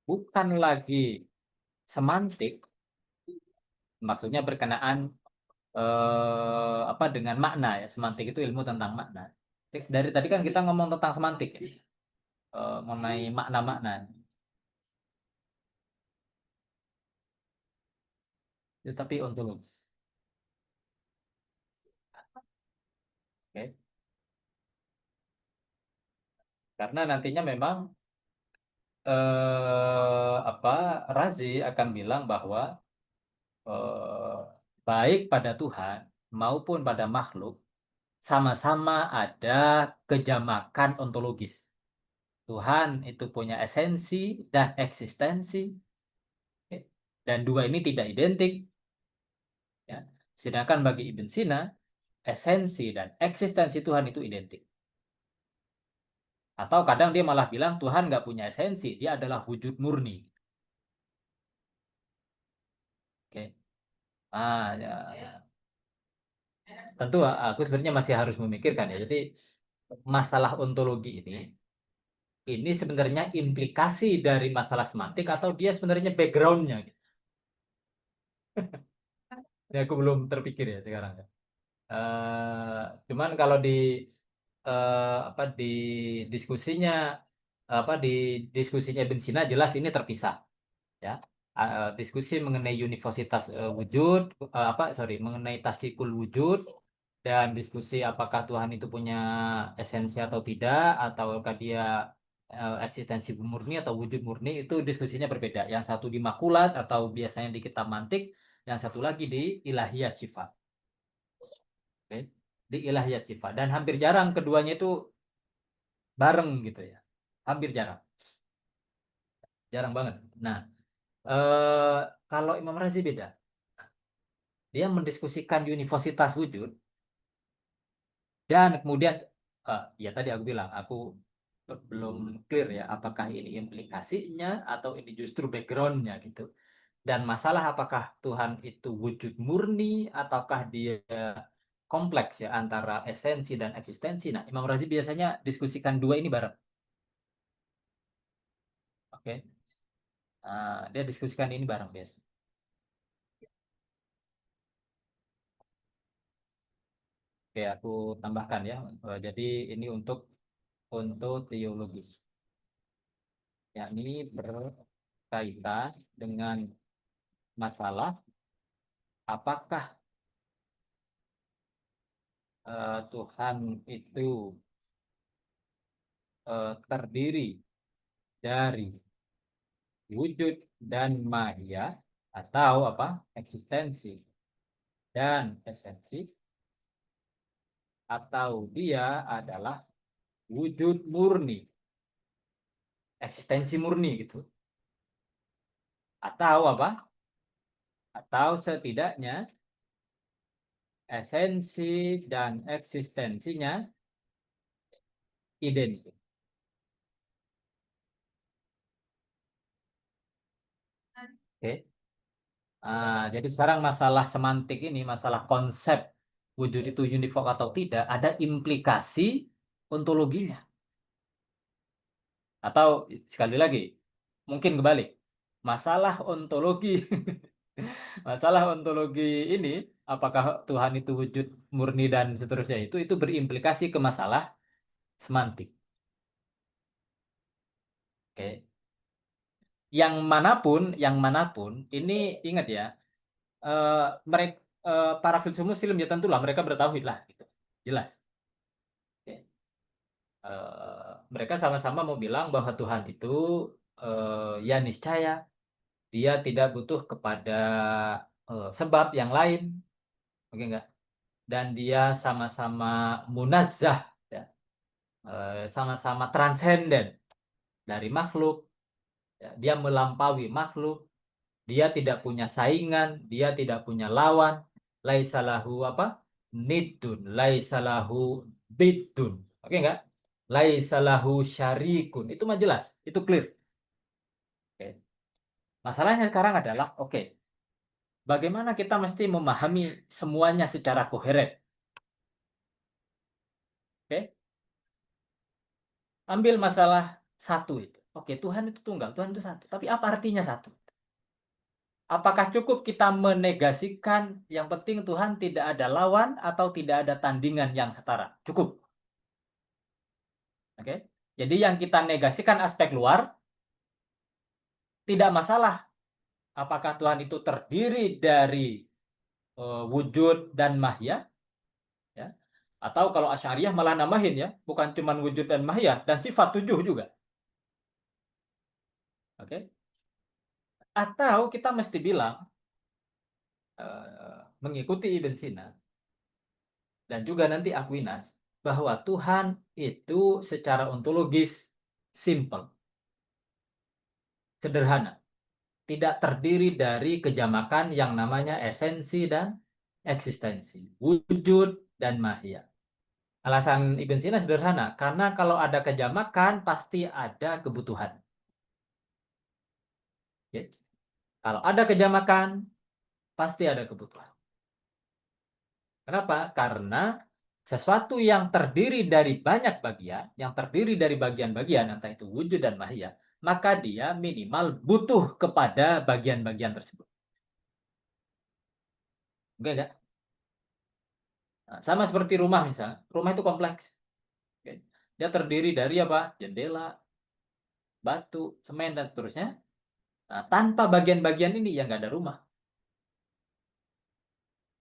bukan lagi semantik, maksudnya berkenaan apa dengan makna ya. Semantik itu ilmu tentang makna. Dari tadi kan kita ngomong tentang semantik ya, mengenai makna-makna. Itu tapi ontologis. Oke. Karena nantinya memang apa Razi akan bilang bahwa eh, baik pada Tuhan maupun pada makhluk sama-sama ada kejamakan ontologis. Tuhan itu punya esensi dan eksistensi, ya. Dan dua ini tidak identik, ya. Sedangkan bagi Ibn Sina, esensi dan eksistensi Tuhan itu identik. Atau kadang dia malah bilang Tuhan nggak punya esensi, dia adalah wujud murni. Oke. Ya. Tentu aku sebenarnya masih harus memikirkan ya. Jadi masalah ontologi ini sebenarnya implikasi dari masalah semantik atau dia sebenarnya backgroundnya gitu. Ini aku belum terpikir ya sekarang. Cuman kalau di apa di diskusinya Ibn Sina jelas ini terpisah ya. Diskusi mengenai universitas wujud apa sorry mengenai tasdikul wujud dan diskusi apakah Tuhan itu punya esensi atau tidak ataukah dia eksistensi murni atau wujud murni itu diskusinya berbeda. Yang satu di makulat atau biasanya di kitab mantik, yang satu lagi di ilahiyat sifat. Oke. Di ilahiyat sifat dan hampir jarang keduanya itu bareng gitu ya. Hampir jarang, jarang banget. Nah, eh, kalau Imam Razi beda. Dia mendiskusikan universitas wujud dan kemudian ya tadi aku bilang aku belum clear ya apakah ini implikasinya atau ini justru backgroundnya gitu. Dan masalah apakah Tuhan itu wujud murni ataukah dia kompleks ya antara esensi dan eksistensi. Nah, Imam Razi biasanya diskusikan dua ini bareng. Oke. Dia diskusikan ini bareng biasa. Oke, aku tambahkan ya. Jadi ini untuk teologis, yakni berkaitan dengan masalah apakah Tuhan itu terdiri dari wujud dan maya atau apa eksistensi dan esensi atau dia adalah wujud murni, eksistensi murni gitu. Atau apa? Atau setidaknya esensi dan eksistensinya identik. Oke. Jadi sekarang masalah semantik ini, masalah konsep wujud itu univok atau tidak, ada implikasi ontologinya. Atau sekali lagi, mungkin kebalik. Masalah ontologi Masalah ontologi ini, apakah Tuhan itu wujud murni dan seterusnya itu berimplikasi ke masalah semantik. Oke. Yang manapun, ini ingat ya, mereka para filsuf Muslim ya tentulah mereka bertauhid lah, gitu. Jelas. Oke. Mereka sama-sama mau bilang bahwa Tuhan itu ya niscaya dia tidak butuh kepada sebab yang lain, oke enggak? Dan dia sama-sama munazzah, ya, sama-sama transenden dari makhluk, ya. Dia melampaui makhluk, dia tidak punya saingan, dia tidak punya lawan, laisalahu apa? Nidun, laisalahu diddun. Oke enggak? Laisalahu syarikun. Itu mah jelas, itu clear. Oke. Masalahnya sekarang adalah, oke, bagaimana kita mesti memahami semuanya secara koheren? Oke, ambil masalah satu itu. Oke, Tuhan itu tunggal, Tuhan itu satu. Tapi apa artinya satu? Apakah cukup kita menegasikan yang penting Tuhan tidak ada lawan atau tidak ada tandingan yang setara? Cukup. Oke. Jadi yang kita negasikan aspek luar tidak masalah. Apakah Tuhan itu terdiri dari wujud dan mahya, ya? Atau kalau Asy'ariyah malah namahin ya, bukan cuma wujud dan mahya dan sifat tujuh juga. Oke. Atau kita mesti bilang mengikuti Ibn Sina dan juga nanti Aquinas bahwa Tuhan itu secara ontologis simple, sederhana, tidak terdiri dari kejamakan yang namanya esensi dan eksistensi, wujud dan mahia. Alasan Ibn Sina sederhana, karena kalau ada kejamakan pasti ada kebutuhan. Ya. Kalau ada kejamakan pasti ada kebutuhan. Kenapa? Karena sesuatu yang terdiri dari banyak bagian, yang terdiri dari bagian-bagian, entah itu wujud dan mahia, maka dia minimal butuh kepada bagian-bagian tersebut. Oke, enggak? Nah, sama seperti rumah misalnya. Rumah itu kompleks. Oke. Dia terdiri dari apa? Jendela, batu, semen, dan seterusnya. Nah, tanpa bagian-bagian ini ya nggak ada rumah.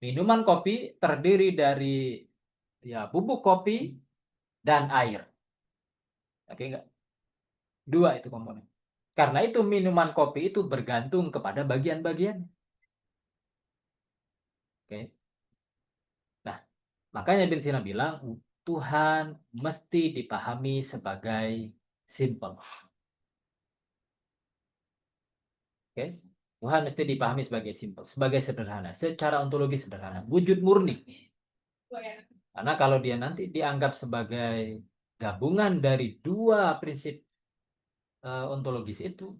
Minuman kopi terdiri dari ya bubuk kopi dan air. Oke, enggak? Dua itu komponen. Karena itu minuman kopi itu bergantung kepada bagian-bagian. Oke. Nah, makanya Ibn Sina bilang Tuhan mesti dipahami sebagai simple. Oke. Tuhan mesti dipahami sebagai simple, sebagai sederhana, secara ontologi sederhana, wujud murni. Karena kalau dia nanti dianggap sebagai gabungan dari dua prinsip ontologis itu,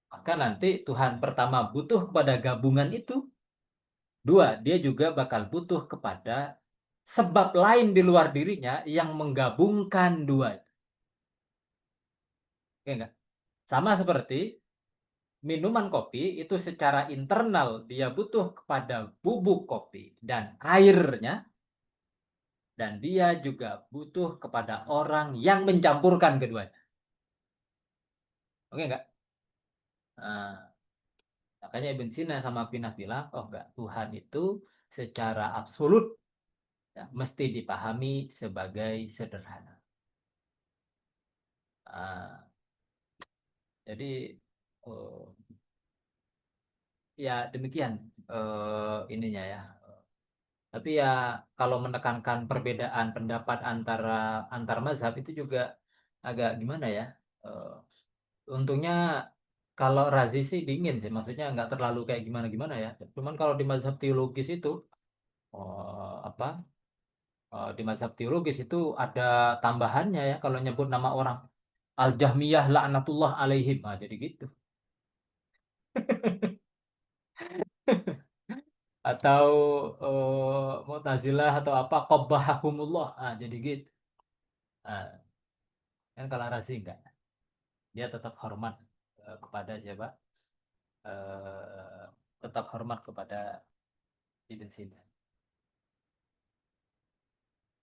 maka nanti Tuhan pertama butuh kepada gabungan itu. Dua, dia juga bakal butuh kepada sebab lain di luar dirinya yang menggabungkan dua. Oke enggak? Sama seperti minuman kopi itu secara internal dia butuh kepada bubuk kopi dan airnya, dan dia juga butuh kepada orang yang mencampurkan keduanya. Oke enggak? Nah, makanya Ibn Sina sama Aquinas bilang, oh enggak, Tuhan itu secara absolut ya, mesti dipahami sebagai sederhana. Nah, jadi oh, ya demikian ininya ya. Tapi ya kalau menekankan perbedaan pendapat antara antar mazhab itu juga agak gimana ya? Eh, Untungnya kalau Razi sih dingin sih, maksudnya nggak terlalu kayak gimana-gimana ya. Cuman kalau di mazhab teologis itu apa? Di mazhab teologis itu ada tambahannya ya kalau nyebut nama orang. Al-Jahmiyah laknatullah alaihim. Nah, jadi gitu. Atau Mu'tazilah atau apa qabbahahumullah. Ah, jadi gitu. Ah, kan kalau Razi enggak. Dia tetap hormat kepada siapa? tetap hormat kepada Ibn Sina.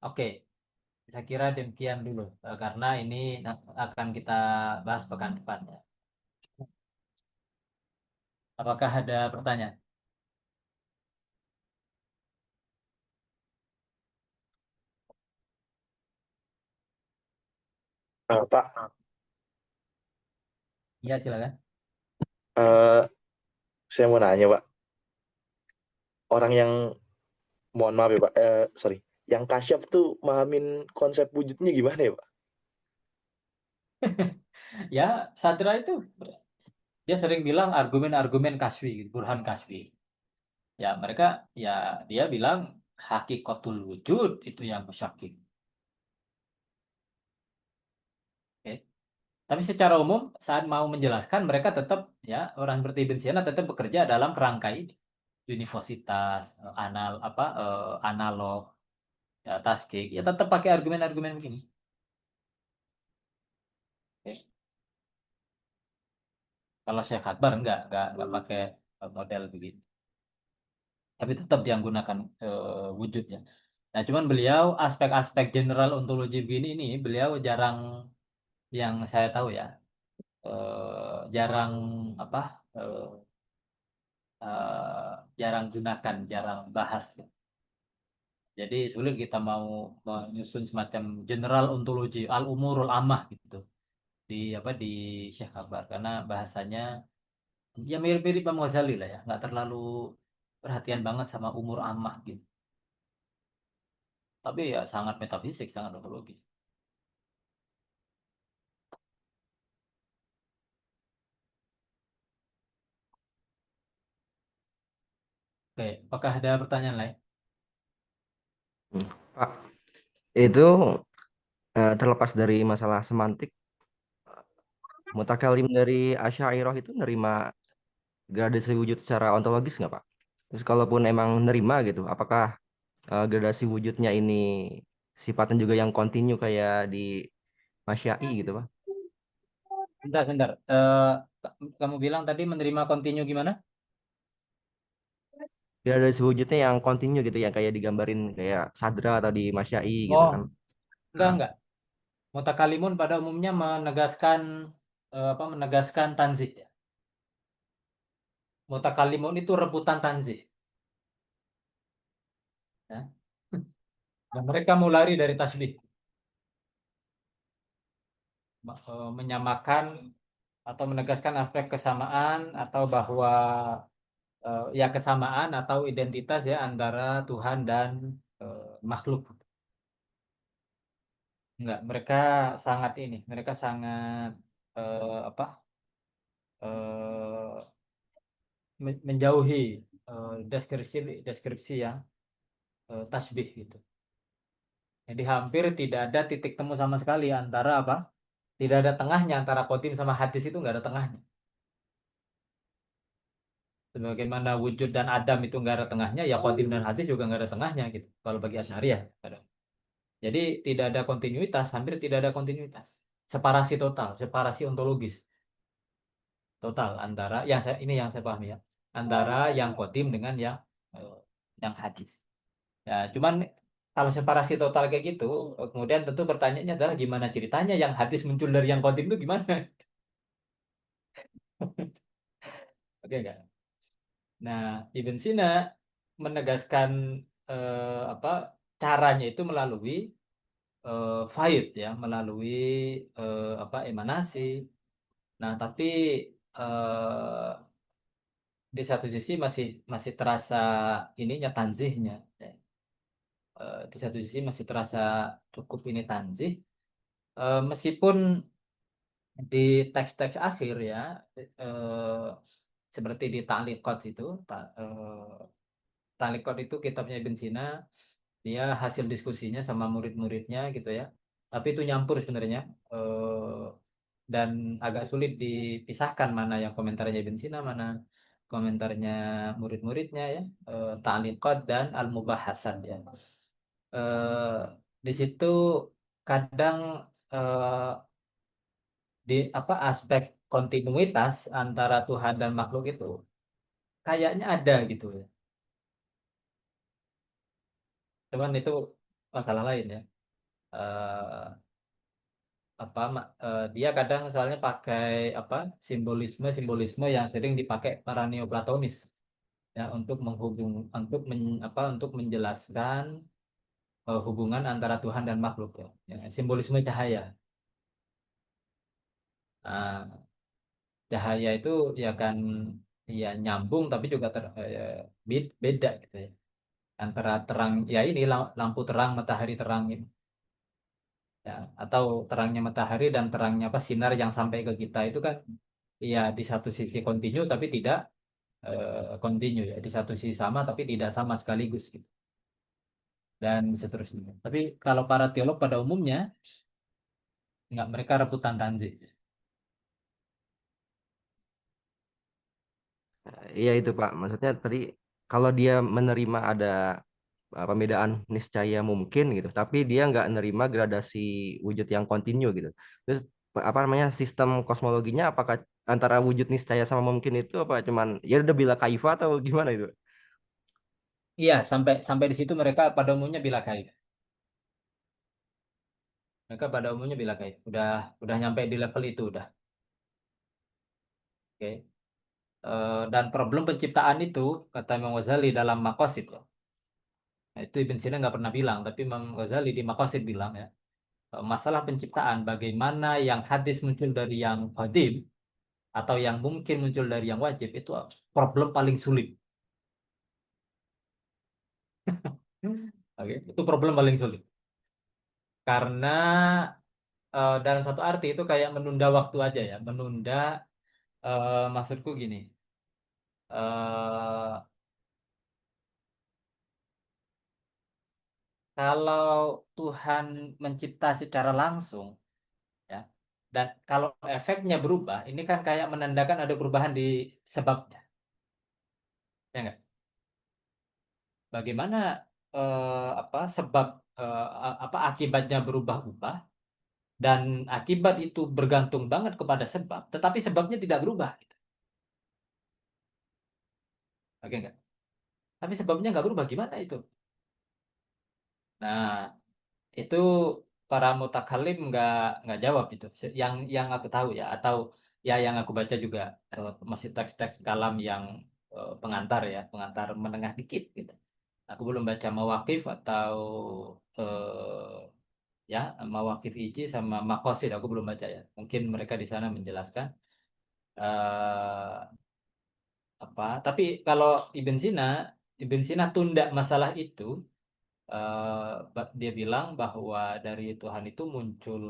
Oke, saya kira demikian dulu karena ini akan kita bahas pekan depan ya. Apakah ada pertanyaan? Pak, Ya, silakan. eh, saya mau nanya, Pak. Orang yang, mohon maaf ya, Pak. Sorry. Yang kasyaf tuh mahamin konsep wujudnya gimana ya, Pak? Ya, Sadra itu dia sering bilang argumen-argumen kaswi, gitu, burhan kaswi. Ya, mereka ya dia bilang hakikatul wujud itu yang musyakik. Oke. Tapi secara umum saat mau menjelaskan mereka tetap ya orang seperti Ibn Sina tetap bekerja dalam kerangka ini. Universitas, analog, ya taskik, ya tetap pakai argumen-argumen begini. Oke. Kalau Syekh Akbar enggak pakai model begini. Tapi tetap dia menggunakan wujudnya. Nah, cuman beliau aspek-aspek general ontologi begini ini beliau jarang yang saya tahu ya, jarang apa eh, jarang gunakan, jarang bahas. Jadi sulit kita mau menyusun semacam general ontologi al-umurul ammah gitu di Syekh Akbar karena bahasanya ya mirip-mirip Imam Ghazali lah ya, nggak terlalu perhatian banget sama umur ammah gitu. Tapi ya sangat metafisik, sangat ontologis. Oke, apakah ada pertanyaan lain? Pak, itu terlepas dari masalah semantik, mutakalim dari Asy'ariyah itu nerima gradasi wujud secara ontologis nggak, Pak? Terus kalaupun emang nerima gitu, apakah gradasi wujudnya ini sifatnya juga yang kontinu kayak di Masya'i gitu, Pak? Bentar, bentar. Kamu bilang tadi menerima kontinu gimana? Gradasi wujudnya yang kontinu gitu, yang kayak digambarin kayak Sadra atau di Masya'i gitu Oh, kan. enggak, enggak. Mutakalimun pada umumnya menegaskan tanzih ya. Mutakalimun itu rebutan tanzih ya. Dan mereka mau lari dari tasbih, menyamakan atau menegaskan aspek kesamaan atau bahwa ya kesamaan atau identitas ya antara Tuhan dan makhluk. Enggak, mereka sangat apa? eh, menjauhi deskripsi deskripsi yang tasbih gitu. Jadi hampir tidak ada titik temu sama sekali antara apa? Tidak ada tengahnya antara qadim sama hadis itu nggak ada tengahnya. Sebagaimana wujud dan adam itu nggak ada tengahnya, ya qadim dan hadis juga nggak ada tengahnya gitu. Kalau bagi Asy'ariyah. Jadi tidak ada kontinuitas, hampir tidak ada kontinuitas. Separasi total, separasi ontologis total antara ini yang saya pahami ya, antara yang qadim dengan eh, yang hadis. Ya, cuman kalau separasi total kayak gitu, kemudian tentu pertanyaannya adalah gimana ceritanya yang hadis muncul dari yang qadim itu gimana? Oke enggak? Nah, Ibn Sina menegaskan apa caranya itu melalui faid ya, melalui emanasi. Nah, tapi eh, di satu sisi masih masih terasa ininya tanzihnya. Ya. Di satu sisi masih terasa cukup ini tanzih. Meskipun di teks-teks akhir ya, eh, seperti di Ta'liqat itu, Ta'liqat itu kitabnya Ibn Sina, dia hasil diskusinya sama murid-muridnya gitu ya. Tapi itu nyampur sebenarnya. eh, dan agak sulit dipisahkan mana yang komentarnya Ibn Sina, mana komentarnya murid-muridnya ya. Ta'liqat dan Al-Mubahasat ya. Eh, di situ kadang eh, di apa aspek kontinuitas antara Tuhan dan makhluk itu kayaknya ada gitu ya. Cuman itu masalah lain ya. Eh, dia kadang soalnya pakai apa simbolisme yang sering dipakai para Neoplatonis ya untuk untuk menjelaskan hubungan antara Tuhan dan makhluk ya. Ya, simbolisme cahaya. Nah, cahaya itu ya kan ya nyambung tapi juga beda gitu ya. Antara terang ya ini lampu terang matahari terang ini ya atau terangnya matahari dan terangnya apa sinar yang sampai ke kita itu kan ya di satu sisi kontinu tapi tidak kontinu ya di satu sisi sama tapi tidak sama sekaligus gitu dan seterusnya. Tapi kalau para teolog pada umumnya nggak mereka rebutan tanzih. Iya itu Pak, maksudnya tadi kalau dia menerima ada pembedaan niscaya mungkin gitu, tapi dia nggak nerima gradasi wujud yang kontinu gitu. Terus apa namanya sistem kosmologinya apakah antara wujud niscaya sama mungkin itu apa cuman ya udah bila kaifa atau gimana itu? Iya sampai sampai di situ mereka pada umumnya bila kait. Mereka pada umumnya bila kait. Udah nyampe di level itu udah. Oke. Dan problem penciptaan itu kata Imam Ghazali dalam Maqasid ya. Nah, itu Ibn Sina nggak pernah bilang, tapi Imam Ghazali di Maqasid bilang ya. Masalah penciptaan bagaimana yang hadis muncul dari yang qadim atau yang mungkin muncul dari yang wajib itu problem paling sulit. Oke, itu problem paling sulit. Karena dalam satu arti itu kayak menunda waktu aja ya, menunda maksudku gini. eh Kalau Tuhan mencipta secara langsung, ya, dan kalau efeknya berubah, ini kan kayak menandakan ada perubahan di sebabnya, ya nggak? Bagaimana sebab akibatnya berubah-ubah dan akibat itu bergantung banget kepada sebab, tetapi sebabnya tidak berubah, gitu. Oke nggak? Tapi sebabnya nggak berubah, gimana itu? Nah, itu para mutakalim nggak jawab itu yang aku tahu ya atau ya yang aku baca juga masih teks-teks kalam yang pengantar menengah dikit gitu aku belum baca mawakif atau ya mawakif iji sama makosid aku belum baca ya mungkin mereka di sana menjelaskan eh, tapi kalau Ibn Sina tunda masalah itu dia bilang bahwa dari Tuhan itu muncul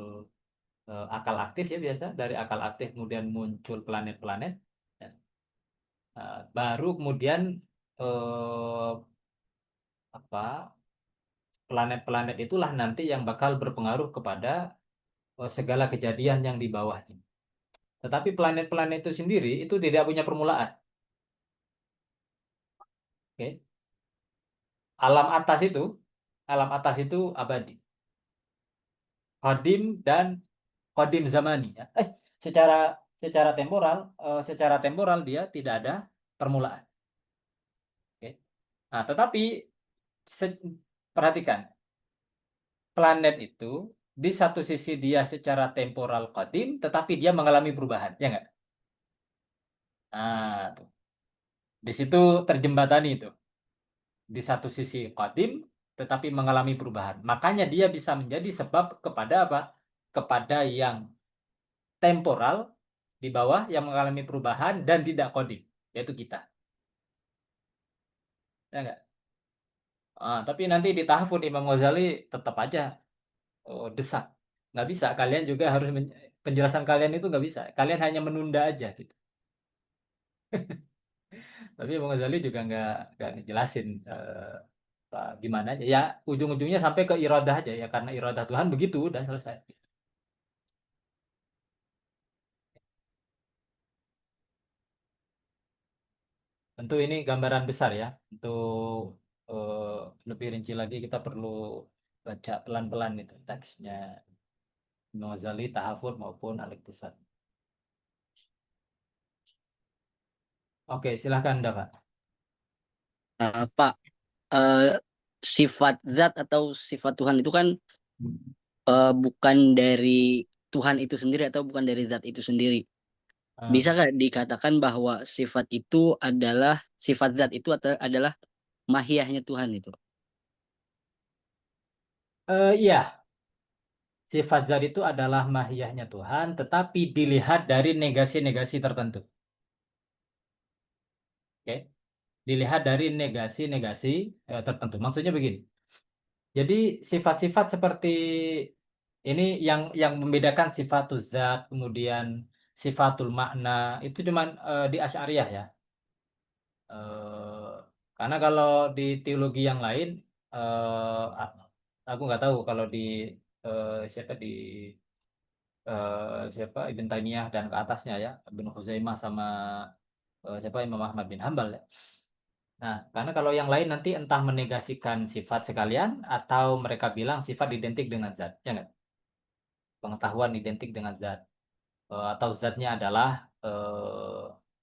akal aktif ya biasa dari akal aktif kemudian muncul planet-planet ya. Baru kemudian eh, apa planet-planet itulah nanti yang bakal berpengaruh kepada segala kejadian yang di bawahnya. Tetapi planet-planet itu sendiri itu tidak punya permulaan. Oke. Alam atas itu alam atas itu abadi, qadim dan qadim zamani. Ya. Secara secara temporal dia tidak ada permulaan. Oke. Nah, tetapi se- perhatikan, planet itu di satu sisi dia secara temporal qadim, tetapi dia mengalami perubahan, ya nggak? Nah, tuh. Di situ terjembatani itu. Di satu sisi qadim, tetapi mengalami perubahan. Makanya dia bisa menjadi sebab kepada apa? Kepada yang temporal di bawah yang mengalami perubahan dan tidak qadim, yaitu kita. Ya nggak? Tapi nanti di tahfudz Imam Ghazali tetap aja desak. Nggak bisa. Kalian juga harus penjelasan kalian itu nggak bisa. Kalian hanya menunda aja gitu. Tapi Imam Ghazali juga nggak ngejelasin gimana aja. Ya ujung-ujungnya sampai ke iradah aja ya karena iradah Tuhan begitu udah selesai. Tentu ini gambaran besar ya. Untuk eh, lebih rinci lagi kita perlu baca pelan-pelan itu teksnya Imam Ghazali, Tahafut maupun Al-Iqtisad. Oke, silahkan, Pak. Pak, sifat zat atau sifat Tuhan itu kan bukan dari Tuhan itu sendiri atau bukan dari zat itu sendiri. Bisa nggak dikatakan bahwa sifat itu adalah sifat zat itu adalah mahiyahnya Tuhan itu? Iya, sifat zat itu adalah mahiyahnya Tuhan, tetapi dilihat dari negasi-negasi tertentu. Oke, dilihat dari negasi-negasi tertentu. Maksudnya begini. Jadi sifat-sifat seperti ini yang membedakan sifatul zat, kemudian sifatul makna itu cuman di Asy'ariyah ya. Eh, karena kalau di teologi yang lain, aku nggak tahu kalau di siapa siapa Ibn Taimiyah dan ke atasnya ya, Ibn Khuzaimah sama siapa Imam Ahmad bin Hambal ya. Nah, karena kalau yang lain nanti entah menegasikan sifat sekalian atau mereka bilang sifat identik dengan zat, ya nggak? Pengetahuan identik dengan zat. Atau zatnya adalah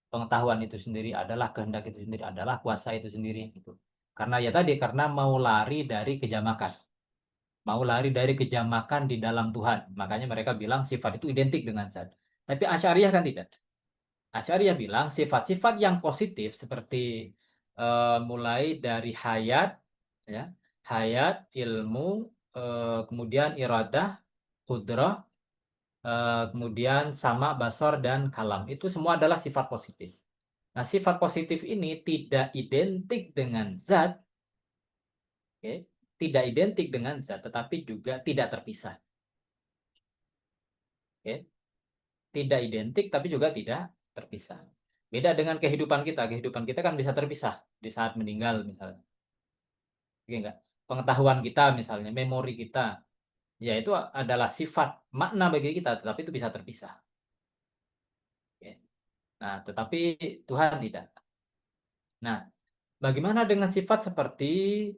pengetahuan itu sendiri, adalah kehendak itu sendiri, adalah kuasa itu sendiri gitu. Karena ya tadi karena mau lari dari kejamakan, mau lari dari kejamakan di dalam Tuhan, makanya mereka bilang sifat itu identik dengan zat. Tapi Asy'ariyah kan tidak. Asy'ariyah bilang sifat-sifat yang positif seperti mulai dari hayat, ya, hayat, ilmu, kemudian iradah, qudrah, kemudian sama, basor, dan kalam. Itu semua adalah sifat positif. Nah, sifat positif ini tidak identik dengan zat, oke? Tidak identik dengan zat, tetapi juga tidak terpisah. Oke? Tidak identik, tapi juga tidak terpisah. Beda dengan kehidupan kita. Kehidupan kita kan bisa terpisah di saat meninggal, misalnya. Oke, enggak? Pengetahuan kita, misalnya, memori kita, ya itu adalah sifat makna bagi kita, tetapi itu bisa terpisah. Oke? Nah, tetapi Tuhan tidak. Nah, bagaimana dengan sifat seperti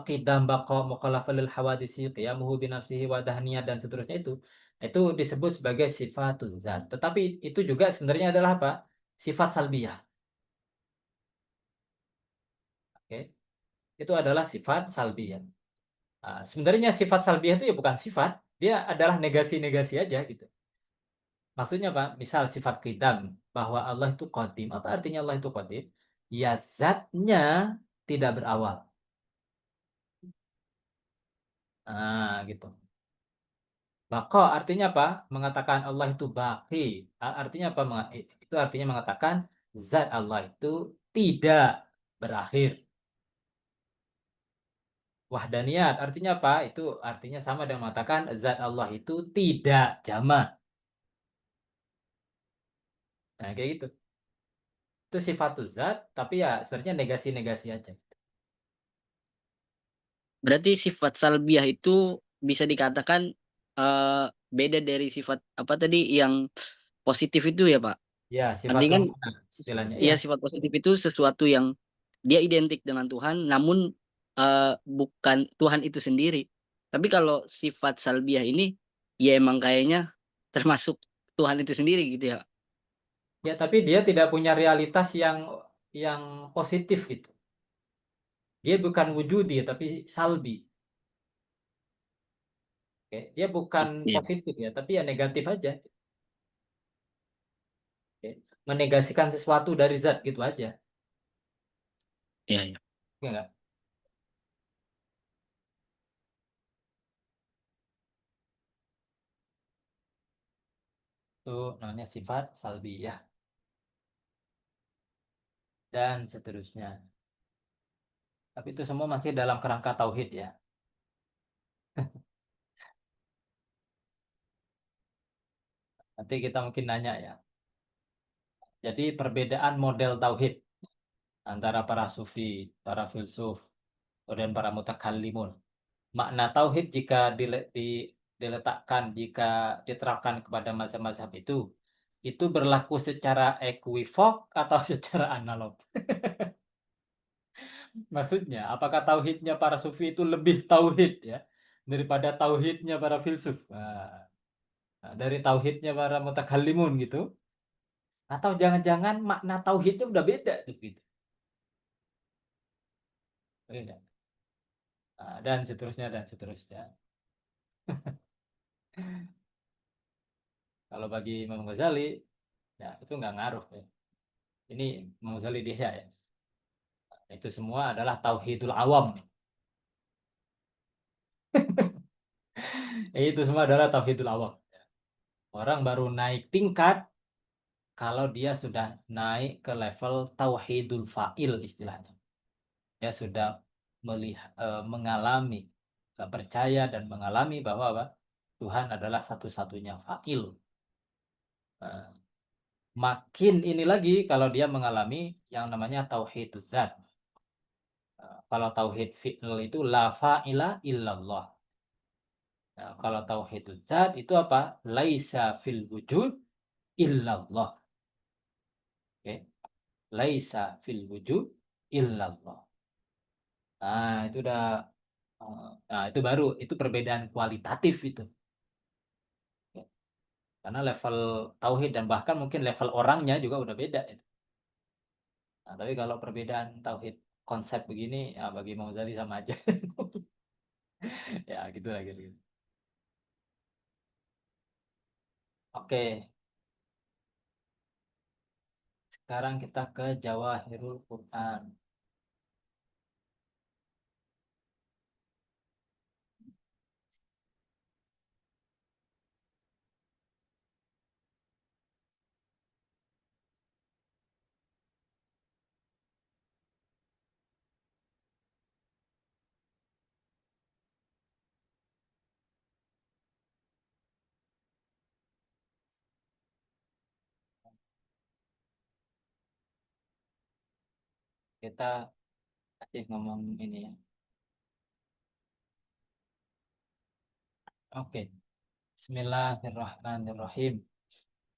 qidam baqa mukhalafalil hawadisi qiyamuhu binafsihi wa dahniyah dan seterusnya itu? Itu disebut sebagai sifatul zat. Tetapi itu juga sebenarnya adalah apa? Sifat salbiyah. Oke. Itu adalah sifat salbiyah. Nah, sebenarnya sifat salbiyah itu ya bukan sifat, dia adalah negasi-negasi aja gitu. Maksudnya apa? Misal sifat qidam bahwa Allah itu qadim. Apa artinya Allah itu qadim? Ya zatnya tidak berawal. Nah, gitu. Bako artinya apa? Mengatakan Allah itu baki. Artinya apa? Itu artinya mengatakan zat Allah itu tidak berakhir. Wahdaniyat artinya apa? Itu artinya sama dengan mengatakan zat Allah itu tidak jama. Nah, kayak gitu. Itu sifat zat, tapi ya sebenarnya negasi-negasi aja. Berarti sifat salbiah itu bisa dikatakan beda dari sifat apa tadi yang positif itu ya Pak? Ya, Artinya sifatul kan makna istilahnya. ya Ya, sifat positif itu sesuatu yang dia identik dengan Tuhan, namun bukan Tuhan itu sendiri. Tapi kalau sifat salbiah ini ya emang kayaknya termasuk Tuhan itu sendiri gitu ya. ya tapi dia tidak punya realitas yang positif gitu. Dia bukan wujudi tapi salbi. Oke, dia bukan Iya, positif ya, tapi ya negatif aja. Oke. Menegasikan sesuatu dari zat gitu aja. iya, iya. Ya nggak? Itu namanya sifat salbiyah dan seterusnya. Tapi itu semua masih dalam kerangka tauhid ya. Nanti kita mungkin nanya ya. Jadi perbedaan model tauhid antara para sufi, para filsuf, dan para mutakallimun. Makna tauhid jika diletakkan, jika diterapkan kepada mazhab-mazhab itu berlaku secara equivok atau secara analog. Maksudnya, apakah tauhidnya para sufi itu lebih tauhid ya daripada tauhidnya para filsuf? Dari tauhidnya para mutakallimun gitu? Atau jangan-jangan makna tauhidnya udah beda tuh gitu. Oke nggak? Nah, dan seterusnya dan seterusnya. Kalau bagi Imam Ghazali, ya itu nggak ngaruh ya. Ini Imam Ghazali dia ya. Itu semua adalah tauhidul awam. Itu semua adalah tauhidul awam. Orang baru naik tingkat kalau dia sudah naik ke level tauhidul fa'il istilahnya. Dia sudah mengalami, percaya dan mengalami bahwa apa? Tuhan adalah satu-satunya fa'il. Eh, Makin ini lagi kalau dia mengalami yang namanya tauhidul zat. Kalau tauhid fi'il itu la fa'ila illallah. Nah, kalau tauhidul zat itu apa? Laisa fil wujud illallah. Oke. Laisa fil wujud illallah. Nah, itu udah nah, itu baru itu perbedaan kualitatif itu. Oke. Karena level tauhid dan bahkan mungkin level orangnya juga udah beda itu. Nah, tapi kalau perbedaan tauhid konsep begini ya bagi Imam Ghazali sama aja. Ya, gitu lah gitu. Oke, sekarang kita ke Jawahirul Quran. Kita masih ngomong ini ya. Oke, Bismillahirrahmanirrahim.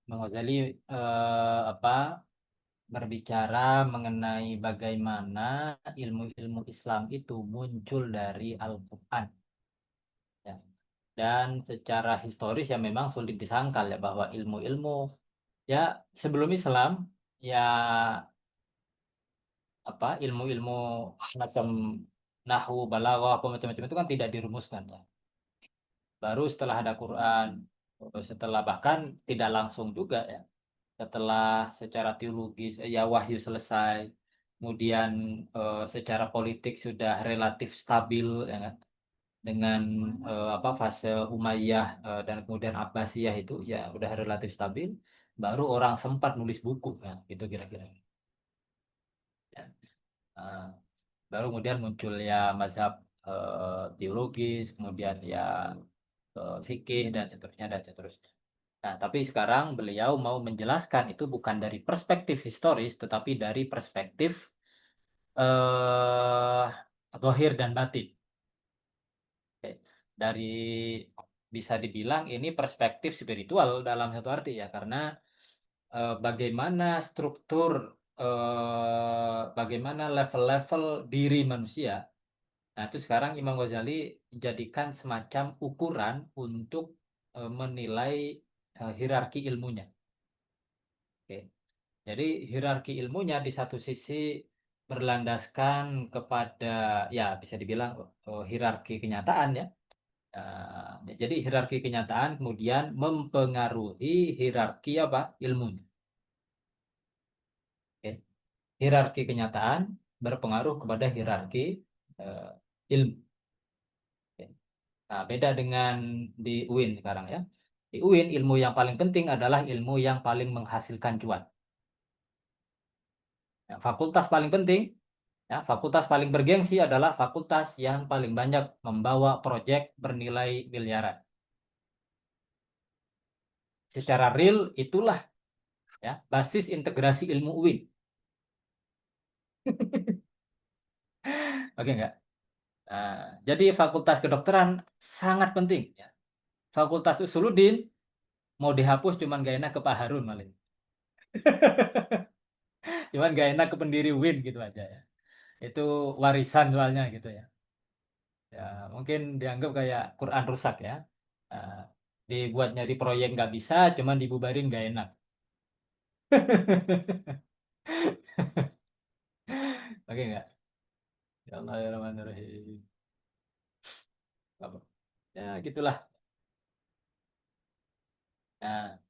Imam Ghazali apa berbicara mengenai bagaimana ilmu-ilmu Islam itu muncul dari Al-Quran. Ya. Dan secara historis ya memang sulit disangkal ya bahwa ilmu-ilmu ya sebelum Islam ya apa ilmu-ilmu macam nahwu, balaghah, apa macam-macam itu kan tidak dirumuskan ya. Baru setelah ada Quran, setelah bahkan tidak langsung juga ya. Setelah secara teologis ya wahyu selesai, kemudian secara politik sudah relatif stabil ya kan? Dengan apa fase Umayyah dan kemudian Abbasiyah itu ya udah relatif stabil, baru orang sempat nulis buku ya gitu kira-kira. Ya. Nah, baru kemudian muncul ya mazhab teologis, kemudian ya fikih dan seterusnya dan seterusnya. Nah, tapi sekarang beliau mau menjelaskan itu bukan dari perspektif historis, tetapi dari perspektif eh zahir dan batin. Oke. Dari bisa dibilang ini perspektif spiritual dalam satu arti ya, karena bagaimana struktur, bagaimana level-level diri manusia. Nah, itu sekarang Imam Ghazali jadikan semacam ukuran untuk menilai hierarki ilmunya. Oke. Jadi hierarki ilmunya di satu sisi berlandaskan kepada ya bisa dibilang hierarki kenyataan ya. Jadi hierarki kenyataan kemudian mempengaruhi hierarki apa ilmunya. Oke. Hierarki kenyataan berpengaruh kepada hierarki eh, ilmu. Oke. Nah, beda dengan di UIN sekarang ya. Di UIN ilmu yang paling penting adalah ilmu yang paling menghasilkan cuan. Ya, fakultas paling penting. Ya, fakultas paling bergengsi adalah fakultas yang paling banyak membawa proyek bernilai miliaran. Secara real itulah ya basis integrasi ilmu UIN. Oke enggak? Nah, jadi fakultas kedokteran sangat penting. Ya. Fakultas Usuluddin mau dihapus cuman gak enak ke Pak Harun malah. Cuman gak enak ke pendiri UIN gitu aja ya. Itu warisan soalnya gitu ya. Ya mungkin dianggap kayak Quran rusak ya. Nah, dibuat nyari proyek nggak bisa, cuman dibubarin gak enak. Oke nggak? Ya Allah ya Rahman ya Rahim. Apa? Ya gitulah. Nah,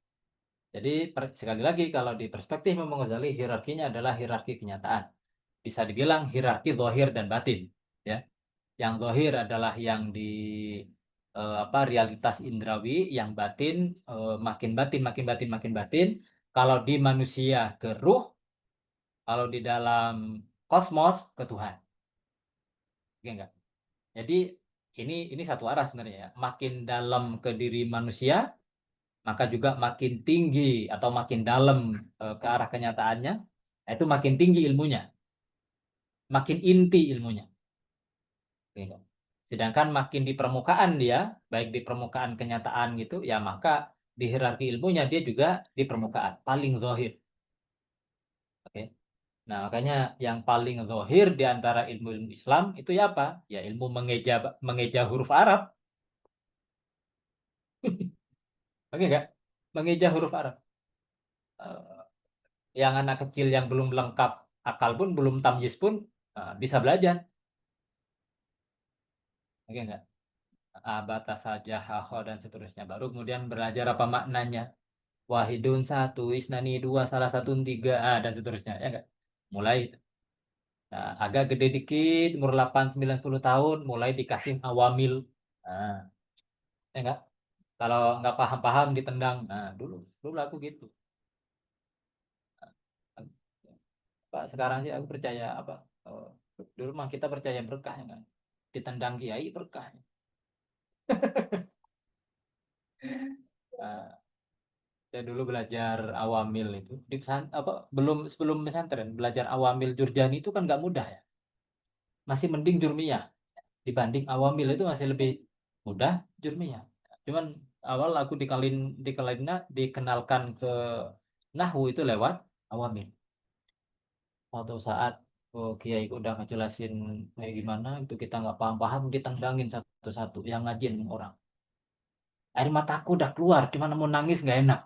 jadi sekali lagi kalau di perspektif Imam Ghazali hierarkinya adalah hierarki kenyataan. Bisa dibilang hierarki zahir dan batin, ya. Yang zahir adalah yang di realitas indrawi, yang batin makin batin, makin batin, makin batin. Kalau di manusia ke ruh, kalau di dalam kosmos ke Tuhan. Oke enggak? Jadi ini satu arah sebenarnya ya. Makin dalam ke diri manusia, maka juga makin tinggi atau makin dalam ke arah kenyataannya, itu makin tinggi ilmunya, makin inti ilmunya. Oke enggak? Sedangkan makin di permukaan dia, baik di permukaan kenyataan gitu, ya maka di hierarki ilmunya dia juga di permukaan, paling zahir. Oke. Nah, makanya yang paling zahir di antara ilmu-ilmu Islam itu ya apa? Ya ilmu mengeja mengeja huruf Arab. Oke enggak? Mengeja huruf Arab. Eh, yang anak kecil yang belum lengkap akal pun, belum tamyiz pun bisa belajar. Oke enggak? Abata saja, hakho, dan seterusnya. Baru kemudian belajar apa maknanya. Wahidun satu, isnani dua, salah satu tiga, dan seterusnya. Ya enggak? Mulai. Nah, agak gede dikit, umur 8-9-10 tahun, mulai dikasih awamil. Nah, ya enggak? Kalau nggak paham-paham ditendang. Nah, dulu aku gitu. Pak, sekarang sih aku percaya apa? eh, Dulu mah kita percaya berkah ya kan. Ditendang kiai berkah. Nah, saya dulu belajar awamil itu di apa belum sebelum pesantren belajar awamil Jurjani itu kan nggak mudah ya. Masih mending Jurmiyah dibanding awamil itu masih lebih mudah Jurmiyah. Cuman awal aku dikenalkan ke nahwu itu lewat awamil. Suatu saat kiai udah ngejelasin kayak gimana itu kita nggak paham-paham ditendangin satu-satu yang ngajin orang. Air mataku udah keluar, cuman mau nangis nggak enak.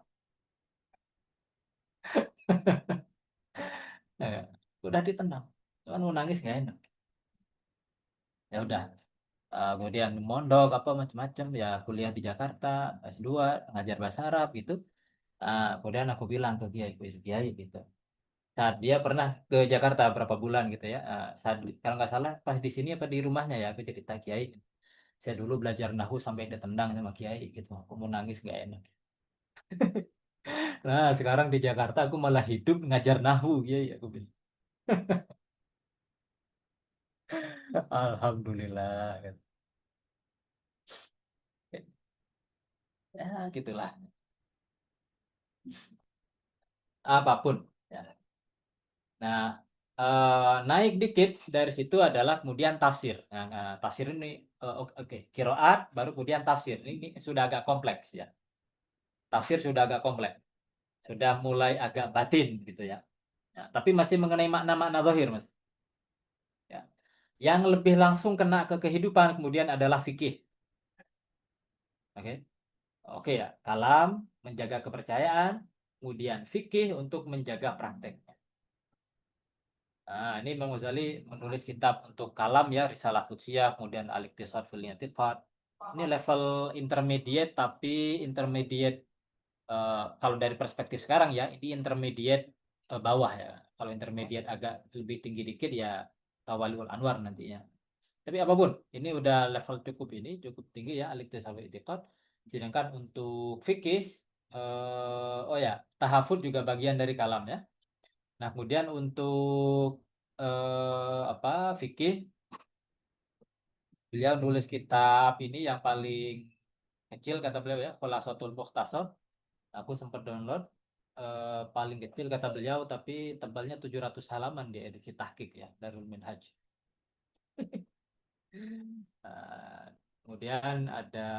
Ya, udah ditendang, cuman mau nangis nggak enak. Ya udah. Kemudian mondok apa macam-macam ya kuliah di Jakarta S2 ngajar bahasa Arab gitu. Kemudian aku bilang ke Kiai gitu. Saat dia pernah ke Jakarta berapa bulan gitu ya. Saat kalau nggak salah pas di sini apa di rumahnya ya aku cerita Kiai. Saya dulu belajar nahu sampai ditendang sama Kiai gitu. Aku mau nangis nggak enak. Nah sekarang di Jakarta aku malah hidup ngajar nahu Kiai aku bilang. Alhamdulillah. Ya gitulah. Apapun. Ya. Nah, naik dikit dari situ adalah kemudian tafsir. Nah, tafsir ini oke, Qiraat baru kemudian tafsir. Ini sudah agak kompleks ya. Tafsir sudah agak kompleks. Sudah mulai agak batin gitu ya. Ya, tapi masih mengenai makna-makna zahir, Mas. Ya. Yang lebih langsung kena ke kehidupan kemudian adalah fikih. Oke. Oke ya, kalam menjaga kepercayaan, kemudian fikih untuk menjaga praktek. Nah, ini Imam Ghazali menulis kitab untuk kalam ya, Risalah Qudsiyah, kemudian Al-Iqtisad fil I'tiqad. Ini level intermediate tapi intermediate kalau dari perspektif sekarang ya, ini intermediate bawah ya. Kalau intermediate agak lebih tinggi dikit ya Tawaliul Anwar nantinya. Tapi apapun, ini udah level cukup tinggi ya Al-Iqtisad fil I'tiqad. Sedangkan untuk fikih oh ya, tahafud juga bagian dari kalam ya. Nah, kemudian untuk apa fikih, beliau nulis kitab ini yang paling kecil kata beliau ya, Khulasatul Mukhtasar. Aku sempat download paling kecil kata beliau tapi tebalnya 700 halaman di edisi tahqiq ya, Darul Minhaj. Nah, kemudian ada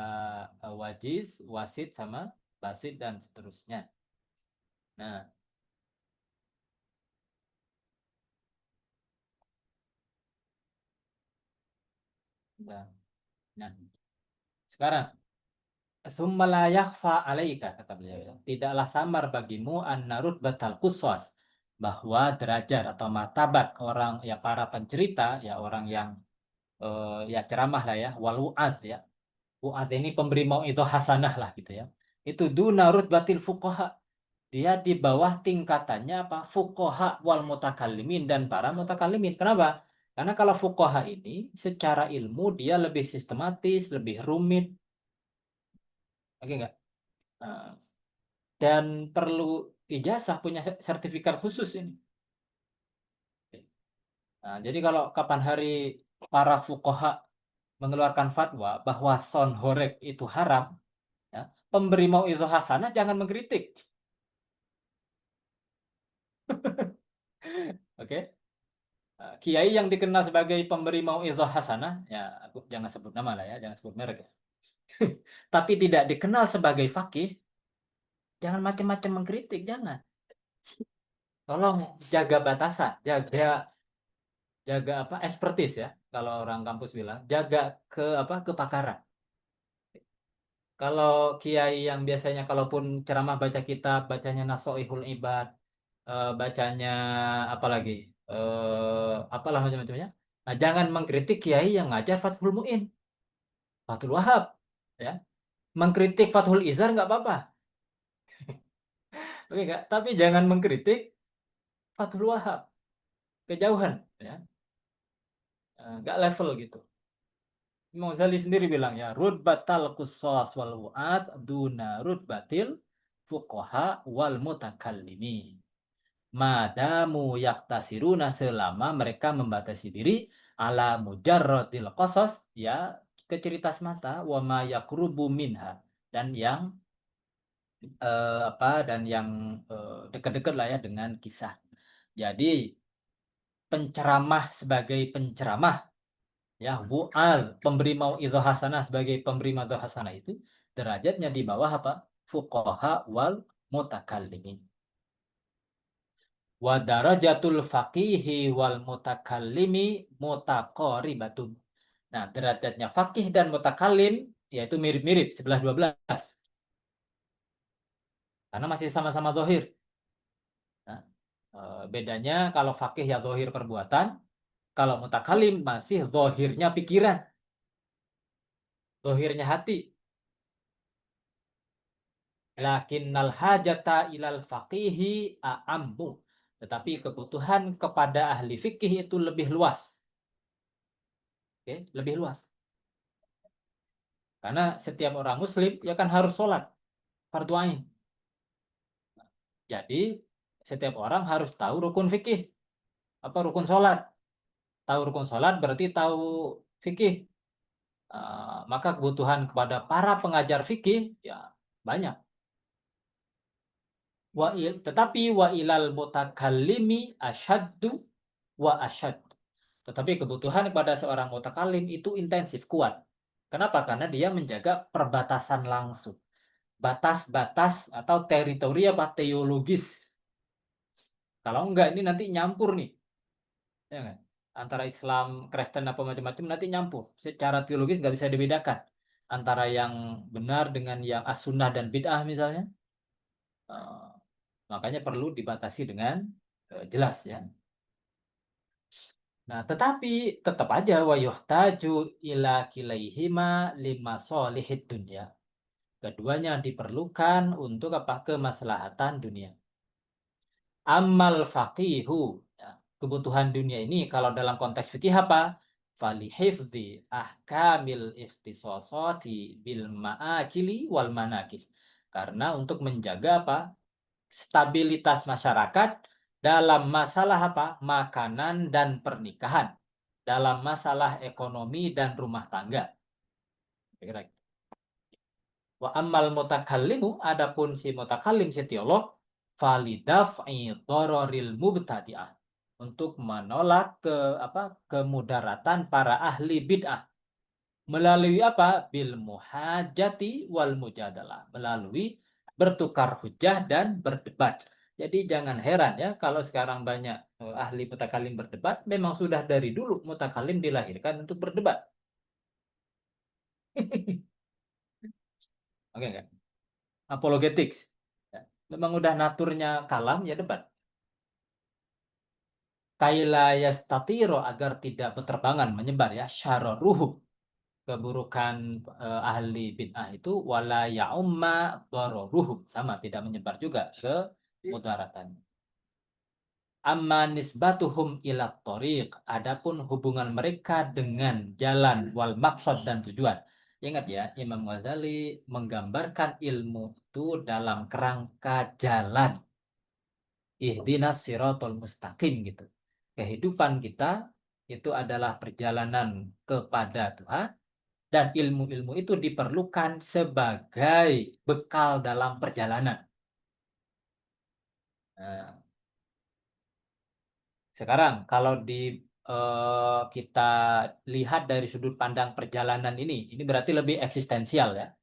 wajiz, wasit sama basit dan seterusnya. Nah, nah, nah. Sekarang Summa yakhfa alaika kata beliau ya. Tidaklah samar bagimu an narut batal quswas bahwa derajat atau martabat orang ya para pencerita ya orang yang ya ceramah lah ya wal wu'adz ya. Wu'adz ini pemberi mau'izah hasanah lah gitu ya. Itu duna rutbatil fuqaha. Dia di bawah tingkatannya apa? Fuqaha wal mutakallimin dan para mutakallimin. Kenapa? Karena kalau fuqaha ini secara ilmu dia lebih sistematis, lebih rumit. Oke nggak? Nah, dan perlu ijazah punya sertifikat khusus ini. Nah, jadi kalau kapan hari para fuqaha mengeluarkan fatwa bahwa son horeg itu haram, ya, pemberi mau'izah hasanah jangan mengkritik. Oke? Kiai yang dikenal sebagai pemberi mau'izah hasanah, ya aku jangan sebut nama lah ya, jangan sebut merek ya. Tapi tidak dikenal sebagai fakih, jangan macam-macam mengkritik, jangan. Tolong jaga batasan, jaga apa ekspertis ya, kalau orang kampus bilang, jaga ke apa kepakaran. Kalau kiai yang biasanya kalaupun ceramah baca kitab, bacanya Nasoihul Ibad, bacanya apa lagi, apalah macam-macamnya. Nah, jangan mengkritik kiai yang ngajar Fathul Muin, Fathul Wahab, ya. Mengkritik Fathul Izar nggak apa-apa, oke nggak? Tapi jangan mengkritik Fathul Wahab, kejauhan, ya. Nggak level gitu. Imam Ghazali sendiri bilang ya, rutbatal qusas wal wu'at duna rutbatil fuqaha wal mutakallimi. Madamu yaktasiruna selama mereka membatasi diri ala mujarrodil qasas ya ke cerita semata wa ma yakrubu minha dan yang dekat-dekat lah ya dengan kisah. Jadi penceramah sebagai penceramah ya bu'al pemberi mau'izah hasanah sebagai pemberi mau'izah hasanah itu derajatnya di bawah apa? Fuqaha wal mutakallimin. Wa darajatul faqihi wal mutakallimi mutaqaribatun. Nah, derajatnya faqih dan mutakallim yaitu mirip-mirip 11-12. Karena masih sama-sama zahir. Nah, bedanya kalau faqih ya zahir perbuatan, kalau mutakallim masih zahirnya pikiran, zahirnya hati. Lakinnal hajata ilal faqihi a'ammu. Tetapi kebutuhan kepada ahli fikih itu lebih luas. Oke, lebih luas. Karena setiap orang muslim ya kan harus sholat fardu ain. Jadi setiap orang harus tahu rukun fikih. Apa rukun sholat? Tahu rukun sholat berarti tahu fikih. Maka kebutuhan kepada para pengajar fikih ya banyak. Tetapi wa ilal mutakallimi asyaddu wa asyad. Tetapi kebutuhan kepada seorang mutakallim itu intensif, kuat. Kenapa? Karena dia menjaga perbatasan langsung. Batas-batas atau teritori apa teologis. Kalau enggak ini nanti nyampur nih. Ya kan? Antara Islam, Kristen apa macam-macam nanti nyampur. Secara teologis nggak bisa dibedakan antara yang benar dengan yang as-sunnah dan bid'ah misalnya. Eh, Makanya perlu dibatasi dengan jelas ya. Nah, tetapi tetap aja wa yuhtaju ila kilaihima lima solihid dunya. Keduanya diperlukan untuk apa? Kemaslahatan dunia. Amal faqihu. Ya, kebutuhan dunia ini kalau dalam konteks fikih apa? Falihifdi ahkamil ikhtisosati bil ma'akili wal manakih. Karena untuk menjaga apa? Stabilitas masyarakat dalam masalah apa? Makanan dan pernikahan. Dalam masalah ekonomi dan rumah tangga. Kira-kira. Wa ammal mutakallimu adapun si mutakallim si teolog falidaf'i dhararil mubtadi'ah untuk menolak kemudaratan para ahli bid'ah melalui apa bil muhajati wal mujadalah melalui bertukar hujah dan berdebat. Jadi jangan heran ya kalau sekarang banyak ahli mutakallim berdebat, memang sudah dari dulu mutakallim dilahirkan untuk berdebat. Oke kan? Apologetics. Ya. Memang udah naturnya kalam ya debat. kaila yastatiro, agar tidak berterbangan menyebar ya syararuhu, keburukan ahli bid'ah itu, wala yaumma dararuhu, sama tidak menyebar juga ke mudaratan. Amma nisbatuhum ila thoriq, adapun hubungan mereka dengan jalan wal maksud dan tujuan. Ingat ya, Imam Ghazali menggambarkan ilmu itu dalam kerangka jalan. Ihdinas siratal mustaqim gitu. Kehidupan kita itu adalah perjalanan kepada Tuhan, dan ilmu-ilmu itu diperlukan sebagai bekal dalam perjalanan. Nah, sekarang kalau kita lihat dari sudut pandang perjalanan ini berarti lebih eksistensial ya.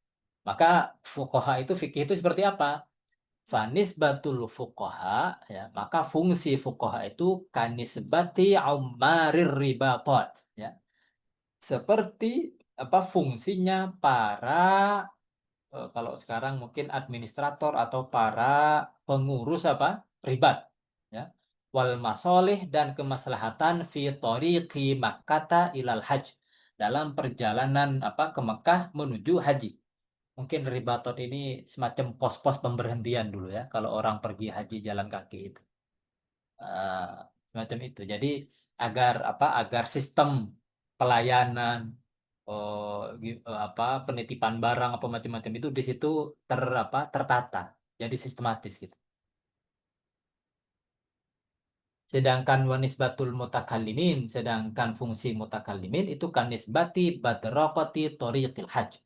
Maka fuqaha itu, fikih itu seperti apa? Fanisbatul fuqaha ya, maka fungsi fuqaha itu kanisbati ummarir ribatat ya. Seperti apa fungsinya para kalau sekarang mungkin administrator atau para pengurus apa? Ribat ya. Wal masolih, dan kemaslahatan fi tariqi Makkata ilal hajj, dalam perjalanan apa ke Mekah menuju haji. Mungkin ribatot ini semacam pos-pos pemberhentian dulu ya, kalau orang pergi haji jalan kaki itu. Eh, Semacam itu. Jadi agar apa? Agar sistem pelayanan, apa penitipan barang apa macam-macam itu di situ tertata, jadi sistematis gitu. Sedangkan fungsi mutakallimin itu kanisbati badrokoti toriqil hajj.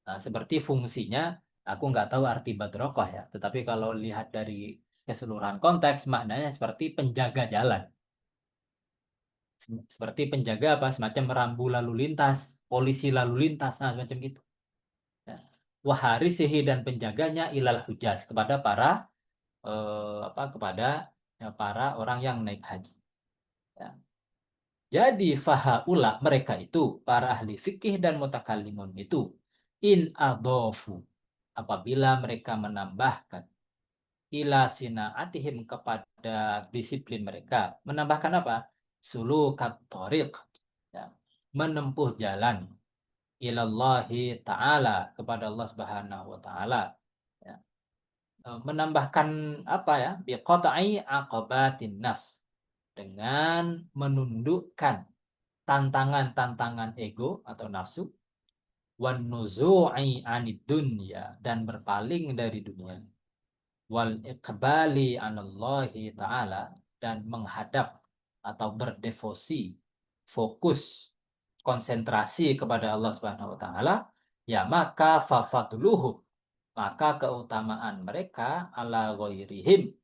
Nah, seperti fungsinya, aku nggak tahu arti badrokoh ya, tetapi kalau lihat dari keseluruhan konteks, maknanya seperti penjaga jalan. Seperti penjaga apa? Semacam rambu lalu lintas, polisi lalu lintas, nah semacam gitu. Ya. Waharisihi, dan penjaganya ilal hujaz, kepada para kepada ya, para orang yang naik haji. Ya. Jadi fahaula, mereka itu para ahli fikih dan mutakallimun itu, in adofu, apabila mereka menambahkan ila sinaatihim, kepada disiplin mereka, menambahkan apa? Sulukat thoriq ya, menempuh jalan ilallahi ta'ala, kepada Allah Subhanahu wa taala ya. Menambahkan apa ya? Biqata'i aqabatin nafs, dengan menundukkan tantangan-tantangan ego atau nafsu, wan nuzu'i anid dunya, dan berpaling dari dunia, wal iqbali anallahi ta'ala, dan menghadap atau berdevosi, fokus, konsentrasi kepada Allah Subhanahu wa taala, ya maka fafadluhu, maka keutamaan mereka ala ghairihim,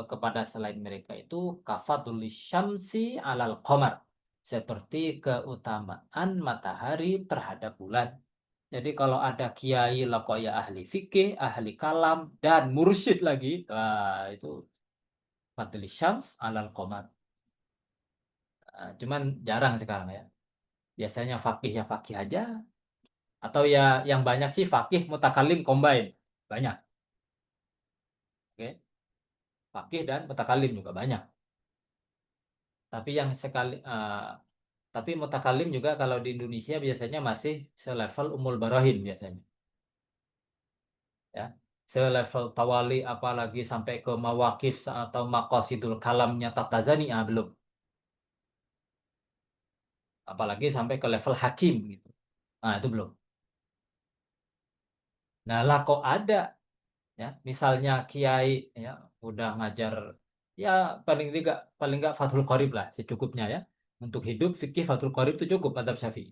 kepada selain mereka itu kafadul syamsi alal qamar, seperti keutamaan matahari terhadap bulan. Jadi kalau ada kiai lakoya ahli fikih, ahli kalam, dan mursyid lagi, wah itu fadli syams alal qamar. Cuman jarang sekarang ya. Biasanya fakih ya fakih aja, atau ya yang banyak sih fakih mutakalim combine. Banyak. Oke. Fakih dan mutakalim juga banyak. Tapi yang sekali tapi mutakalim juga kalau di Indonesia biasanya masih selevel Ummul Barahin biasanya. Ya. Selevel Tawali, apalagi sampai ke Mawaqif atau Maqasidul Kalamnya Taftazani, belum. Apalagi sampai ke level hakim gitu. Nah, itu belum. Nah, lah kok ada ya, misalnya kiai ya udah ngajar ya paling enggak Fathul Qorib lah secukupnya ya. Untuk hidup fikih Fathul Qorib itu cukup madzhab Syafi'i.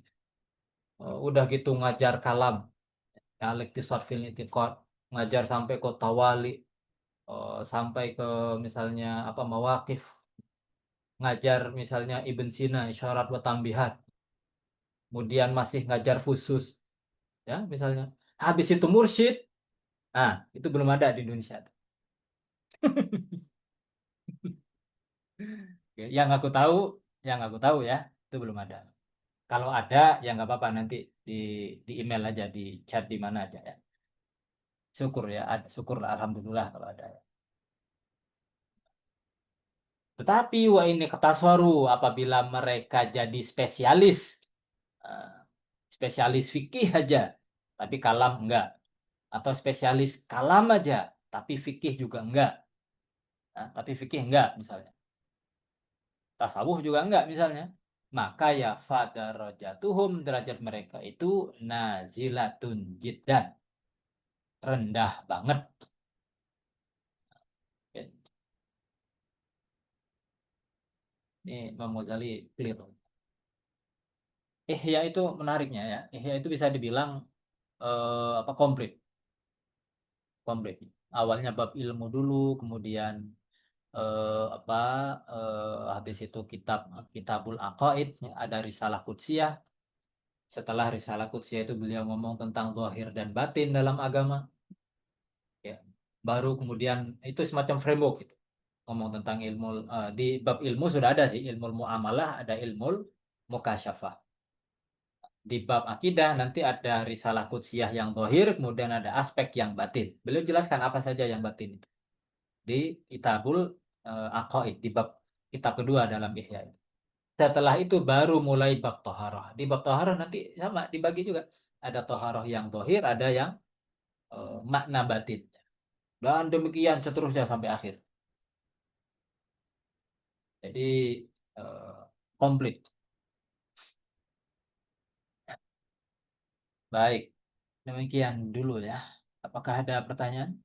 Udah gitu ngajar kalam, ya Al-Iqtisad fil I'tiqad, ngajar sampai ke Tawali, sampai ke misalnya apa Mawaqif, ngajar misalnya Ibn Sina Isyarat wa Tambihat, kemudian masih ngajar Fusus ya misalnya. Habis itu mursyid. Nah, itu belum ada di Indonesia. Yang aku tahu ya, itu belum ada. Kalau ada, ya nggak apa-apa, nanti di di email aja, di chat di mana aja ya. Syukur ya, syukur alhamdulillah kalau ada ya. Tetapi wa ini ketasoru apabila mereka jadi spesialis, spesialis fikih aja, tapi kalam enggak, atau spesialis kalam aja, tapi fikih juga enggak, tapi fikih enggak misalnya, tasawuf juga enggak misalnya, maka ya fadarajatuhum, derajat mereka itu nazilatun jiddan, rendah banget. Oke. Ini Imam Ghazali clear. Ihya itu menariknya ya. Ihya itu bisa dibilang komplit. Komplit. Awalnya bab ilmu dulu, kemudian habis itu kitabul aqaid, ada risalah qudsiyah. Setelah risalah qudsiyah itu beliau ngomong tentang zahir dan batin dalam agama. Ya. Baru kemudian itu semacam framework gitu. Ngomong tentang ilmu, di bab ilmu sudah ada sih, ilmu muamalah, ada ilmu mukasyafah. Di bab akidah nanti ada risalah qudsiyah yang zahir, kemudian ada aspek yang batin. Beliau jelaskan apa saja yang batin itu di kitabul aqaid, di bab kitab kedua dalam Ihya. Setelah itu baru mulai bab toharoh. Di bab toharoh nanti sama dibagi juga. Ada toharoh yang zahir, ada yang makna batin. Dan demikian seterusnya sampai akhir. Jadi komplit. Baik, demikian dulu ya. Apakah ada pertanyaan?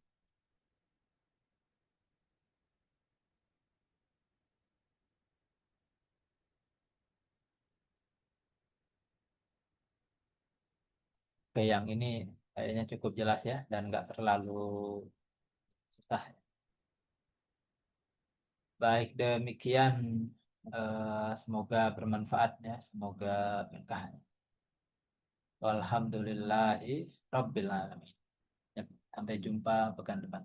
Oke, yang ini kayaknya cukup jelas ya dan nggak terlalu susah. Baik, demikian. Semoga bermanfaat ya. Semoga berkah. Walhamdulillahi Rabbil Alamin. Ya, sampai jumpa pekan depan.